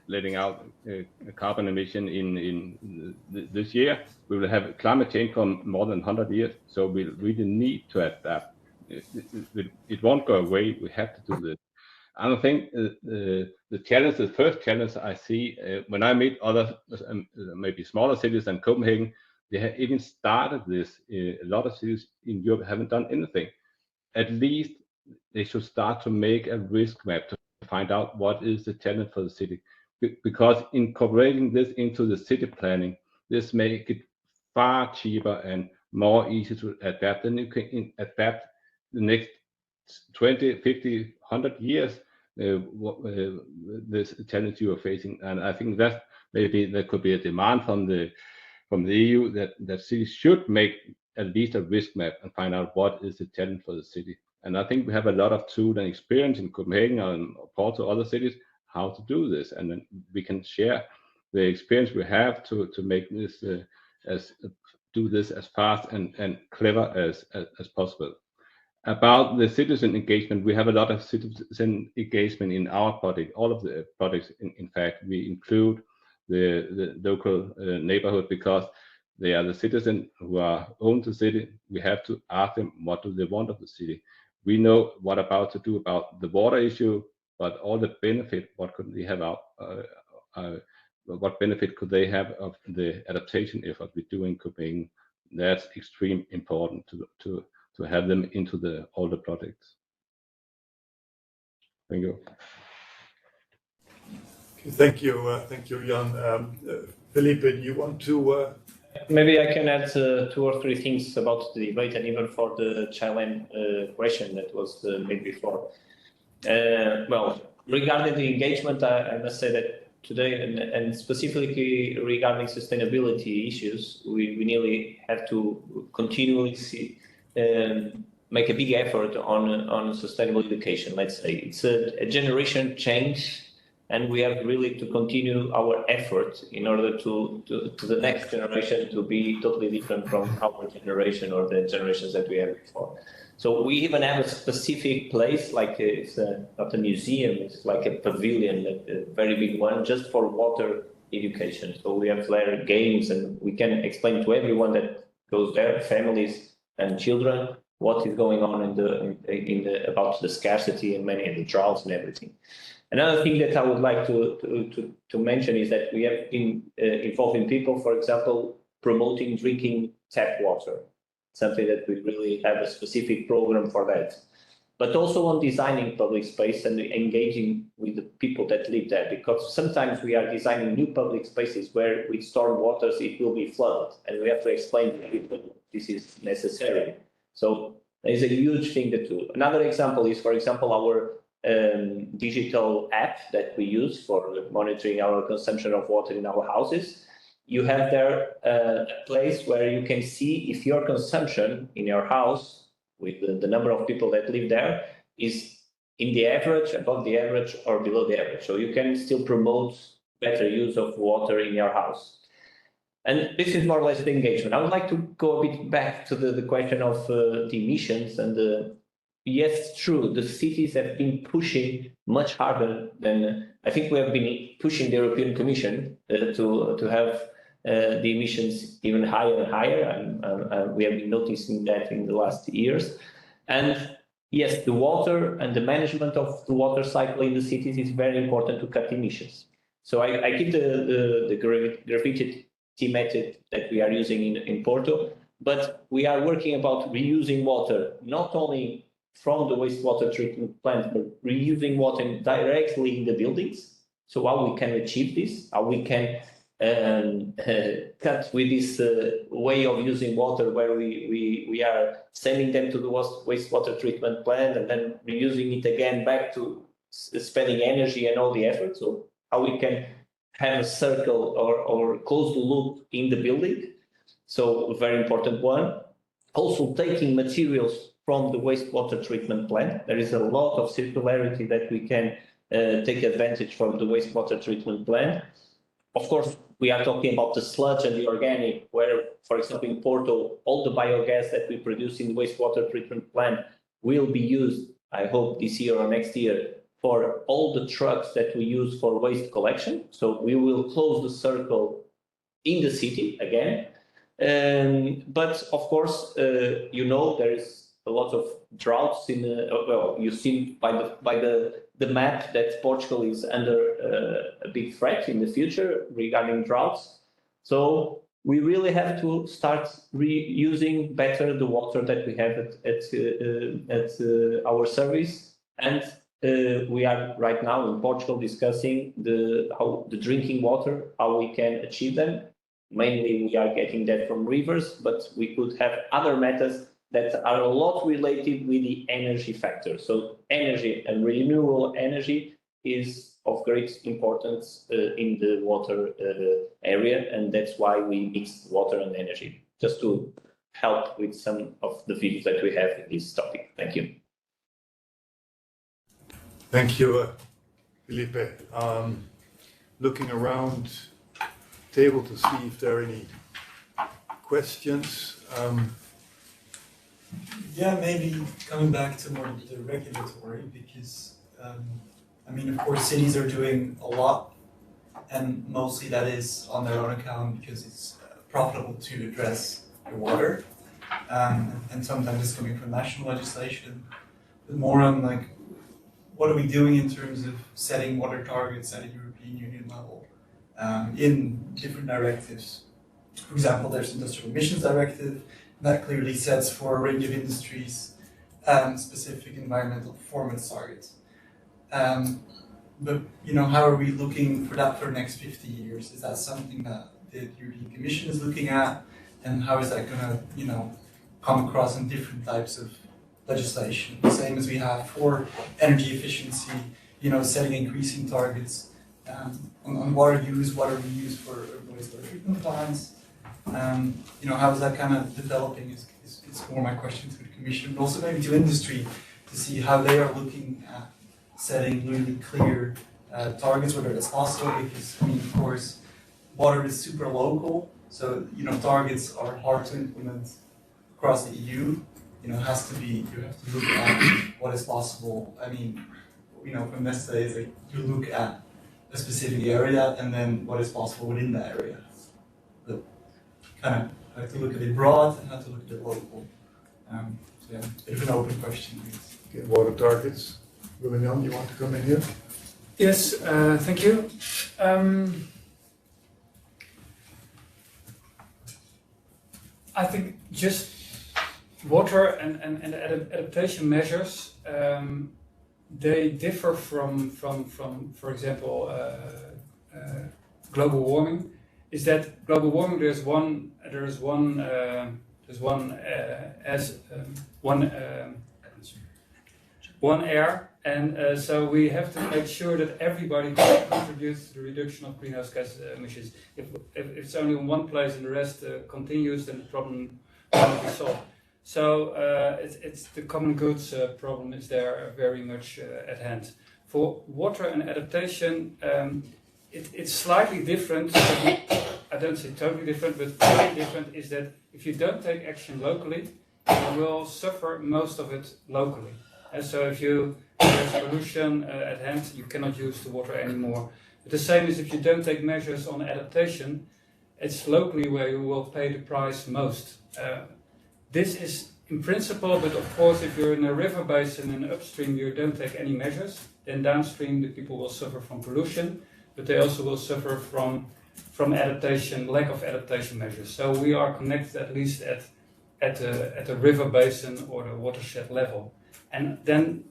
letting out carbon emission in this year, we will have climate change for more than 100 years. So we really need to adapt. It won't go away. We have to do this. I don't think the first challenge I see when I meet other maybe smaller cities than Copenhagen, they have even started this. A lot of cities in Europe haven't done anything. At least they should start to make a risk map to find out what is the challenge for the city. Because incorporating this into the city planning, this makes it far cheaper and more easy to adapt. And you can adapt the next 20, 50, 100 years this challenge you are facing. And I think that maybe there could be a demand from the EU that cities should make at least a risk map and find out what is the challenge for the city. And I think we have a lot of tool and experience in Copenhagen and Porto, other cities, how to do this. And then we can share the experience we have to make this do this as fast and clever as possible. About the citizen engagement, we have a lot of citizen engagement in our project. All of the projects, in fact, we include the local neighborhood, because they are the citizens who own the city. We have to ask them what do they want of the city. We know what about to do about the water issue, but all the benefit, what could they have out? What benefit could they have of the adaptation effort we do in Copenhagen? That's extremely important to have them into all the projects. Thank you.
Thank you, Jan. Felipe, you want to?
Maybe I can add 2 or 3 things about the debate and even for the Chilean question that was made before. Well, regarding the engagement, I must say that today, and specifically regarding sustainability issues, we nearly have to continually make a big effort on sustainable education. Let's say it's a generation change, and we have really to continue our effort in order to the next generation to be totally different from our generation or the generations that we had before. So we even have a specific place, like it's not a museum, it's like a pavilion, a very big one, just for water education. So we have there games, and we can explain to everyone that goes there, families and children, what is going on about the scarcity and many of the droughts and everything. Another thing that I would like to mention is that we have been involving people, for example, promoting drinking tap water, something that we really have a specific program for that. But also on designing public space and engaging with the people that live there, because sometimes we are designing new public spaces where with storm waters it will be flooded, and we have to explain to people this is necessary. So there's a huge thing to do. Another example is, for example, our digital app that we use for monitoring our consumption of water in our houses. You have there a place where you can see if your consumption in your house, with the number of people that live there, is in the average, above the average, or below the average. So you can still promote better use of water in your house. And this is more or less the engagement. I would like to go a bit back to the question of the emissions and yes, true, the cities have been pushing much harder than, I think we have been pushing the European Commission to have the emissions even higher and higher. We have been noticing that in the last years. And yes, the water and the management of the water cycle in the cities is very important to cut emissions. So I give the graffiti method that we are using in Porto, but we are working about reusing water, not only from the wastewater treatment plant, but reusing water directly in the buildings. So how we can achieve this, how we can cut with this way of using water where we are sending them to the wastewater treatment plant and then reusing it again back to spending energy and all the effort. So how we can have a circle or close the loop in the building. So a very important one. Also taking materials from the wastewater treatment plant. There is a lot of circularity that we can take advantage from the wastewater treatment plant. Of course, we are talking about the sludge and the organic, where, for example, in Porto, all the biogas that we produce in the wastewater treatment plant will be used, I hope, this year or next year, for all the trucks that we use for waste collection. So we will close the circle in the city again. But of course, you know, there is a lot of droughts in well, you see by the map that Portugal is under a big threat in the future regarding droughts. So we really have to start reusing better the water that we have at our service. And we are right now in Portugal discussing how the drinking water, how we can achieve them. Mainly we are getting that from rivers, but we could have other methods that are a lot related with the energy factor. So energy and renewable energy is of great importance in the water area, and that's why we mix water and energy, just to help with some of the views that we have in this topic. Thank you.
Thank you, Felipe. Looking around the table to see if there are any questions.
Yeah, maybe coming back to more the regulatory, because I mean, of course, cities are doing a lot, and mostly that is on their own account because it's profitable to address the water, and sometimes it's coming from national legislation, but more on like, what are we doing in terms of setting water targets at a European Union level in different directives? For example, there's Industrial Emissions Directive that clearly sets for a range of industries specific environmental performance targets. But you know, how are we looking for that for the next 50 years? Is that something that the European Commission is looking at, and how is that going to, you know, come across in different types of legislation? The same as we have for energy efficiency, you know, setting increasing targets on water use, water reuse for wastewater treatment plants. How is that kind of developing is more my question to the Commission, but also maybe to industry to see how they are looking at setting really clear targets, whether it's possible, because, of course, water is super local, so, targets are hard to implement across the EU. You have to look at what is possible. From Nestle, is like you look at a specific area and then what is possible within that area. But kind of have to look at it broad and have to look at it local. Bit of an open question.
Okay, water targets. Roland-Jan, you want to come in here?
Yes, thank you. I think just water and adaptation measures, they differ from for example, global warming. Is that global warming? There's one air, and so we have to make sure that everybody contributes to the reduction of greenhouse gas emissions. If it's only in one place and the rest continues, then the problem won't be solved. So it's the common goods problem is there very much at hand. For water and adaptation, it's slightly different. I don't say totally different, but slightly different is that if you don't take action locally, you will suffer most of it locally. And so if there's pollution at hand, you cannot use the water anymore. But the same is if you don't take measures on adaptation, it's locally where you will pay the price most. This is in principle, but of course if you're in a river basin and upstream you don't take any measures, then downstream the people will suffer from pollution, but they also will suffer from adaptation, lack of adaptation measures. So we are connected at least at the river basin or the watershed level. And then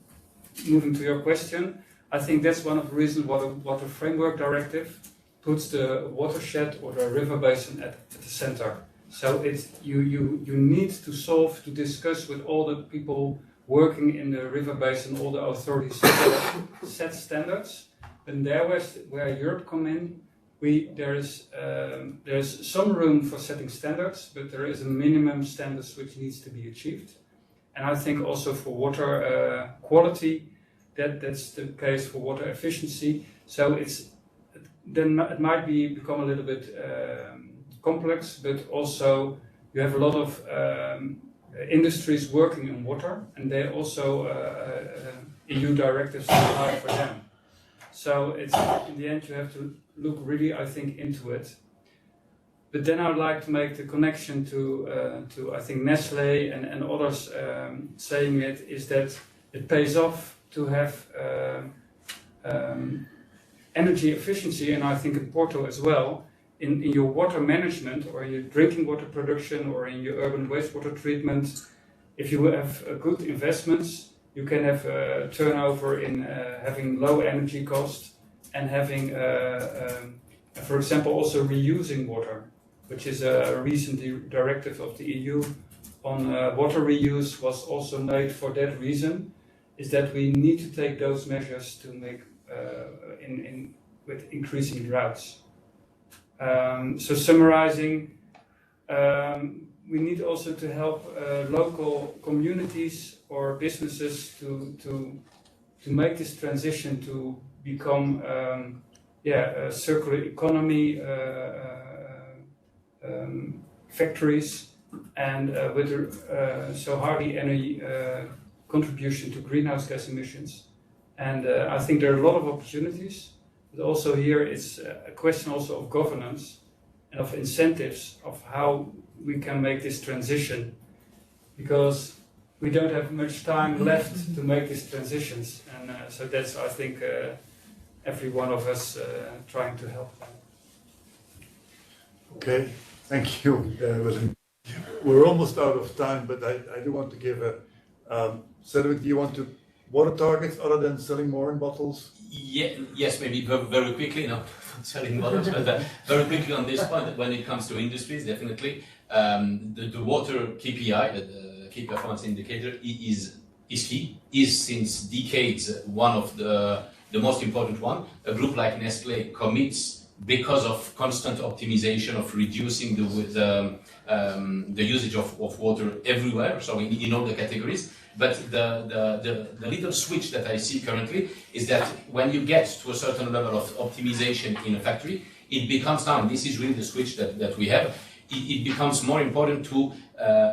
moving to your question, I think that's one of the reasons why the Water Framework Directive puts the watershed or the river basin at the center. So you need to discuss with all the people working in the river basin, all the authorities set standards. And there where Europe come in, there's some room for setting standards, but there is a minimum standards which needs to be achieved. And I think also for water quality, that's the case for water efficiency. So it might become a little bit complex, but also you have a lot of industries working in water, and they also EU directives apply for them. So in the end you have to look really, I think, into it. But then I would like to make the connection to I think Nestle and others saying it is that it pays off to have energy efficiency, and I think in Porto as well, in your water management or in your drinking water production or in your urban wastewater treatment. If you have good investments, you can have a turnover in having low energy cost and having, for example, also reusing water, which is a recent directive of the EU on water reuse was also made for that reason, is that we need to take those measures to make with increasing droughts. So summarizing, we need also to help local communities or businesses to make this transition to become a circular economy factories, and with so hardly any contribution to greenhouse gas emissions. And I think there are a lot of opportunities, but also here it's a question also of governance and of incentives of how we can make this transition, because we don't have much time left to make these transitions, and so that's, I think, every one of us trying to help.
Okay, thank you. We're almost out of time, but I do want to give Cedric, do you want to water targets other than selling more in bottles?
Yes, maybe very quickly, not selling bottles, but very quickly on this point, when it comes to industries, definitely. The water KPI, the key performance indicator, is key, is since decades one of the the most important one. A group like Nestlé commits, because of constant optimization of reducing the usage of water everywhere, so in all the categories. But the little switch that I see currently is that when you get to a certain level of optimization in a factory, it becomes now, and this is really the switch that we have, it becomes more important to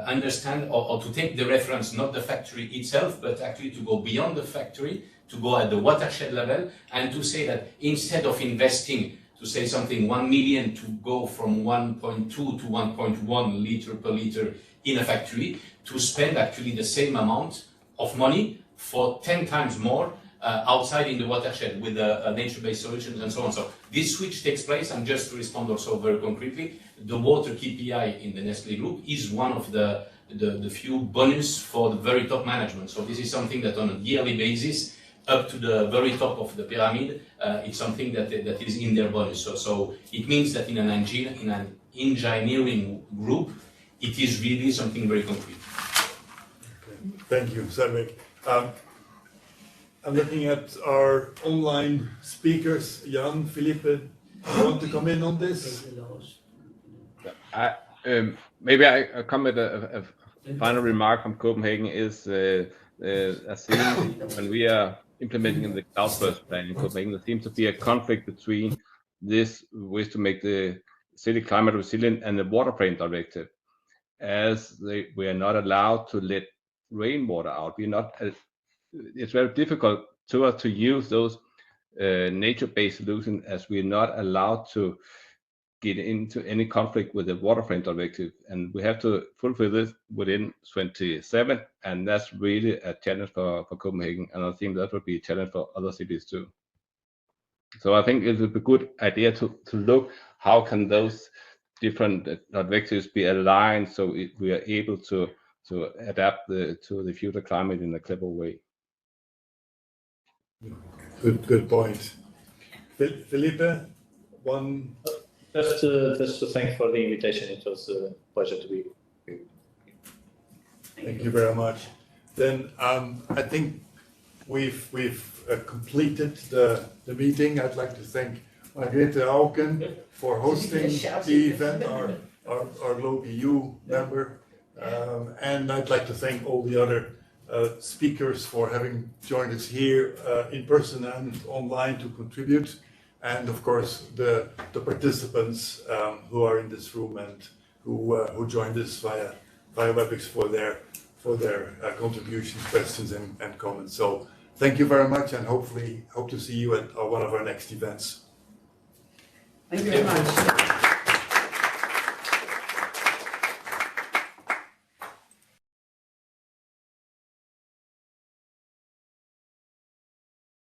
understand or to take the reference, not the factory itself, but actually to go beyond the factory, to go at the watershed level, and to say that instead of investing, to say something 1 million to go from 1.2 to 1.1 liter per liter in a factory, to spend actually the same amount of money for 10 times more outside in the watershed with nature-based solutions and so on. So this switch takes place, and just to respond also very concretely, the water KPI in the Nestlé Group is one of the few bonus for the very top management. So this is something that on a yearly basis, up to the very top of the pyramid, it's something that is in their bonus. So it means that in an engineering group, it is really something very concrete.
Okay. Thank you, Cedric. I'm looking at our online speakers. Jan, Felipe, you want to come in on this?
Maybe I come with a final remark from Copenhagen is when we are implementing the cloud first plan in Copenhagen, there seems to be a conflict between this wish to make the city climate resilient and the water frame directive, as we are not allowed to let rainwater out. It's very difficult to us to use those nature-based solutions, as we're not allowed to get into any conflict with the water frame directive, and we have to fulfill this within 27, and that's really a challenge for Copenhagen, and I think that would be a challenge for other cities too. So I think it would be a good idea to look how can those different directives be aligned so we are able to adapt to the future climate in a clever way.
Good point. Felipe, one.
Just to thank for the invitation. It was a pleasure to be here.
Thank you very much. Then I think we've completed the meeting. I'd like to thank Margrethe Auken for hosting the event, our Globe EU member, and I'd like to thank all the other speakers for having joined us here in person and online to contribute, and of course the participants who are in this room and who joined us via WebEx for their contributions, questions, and comments. So thank you very much, and hopefully hope to see you at one of our next events.
Thank you very much.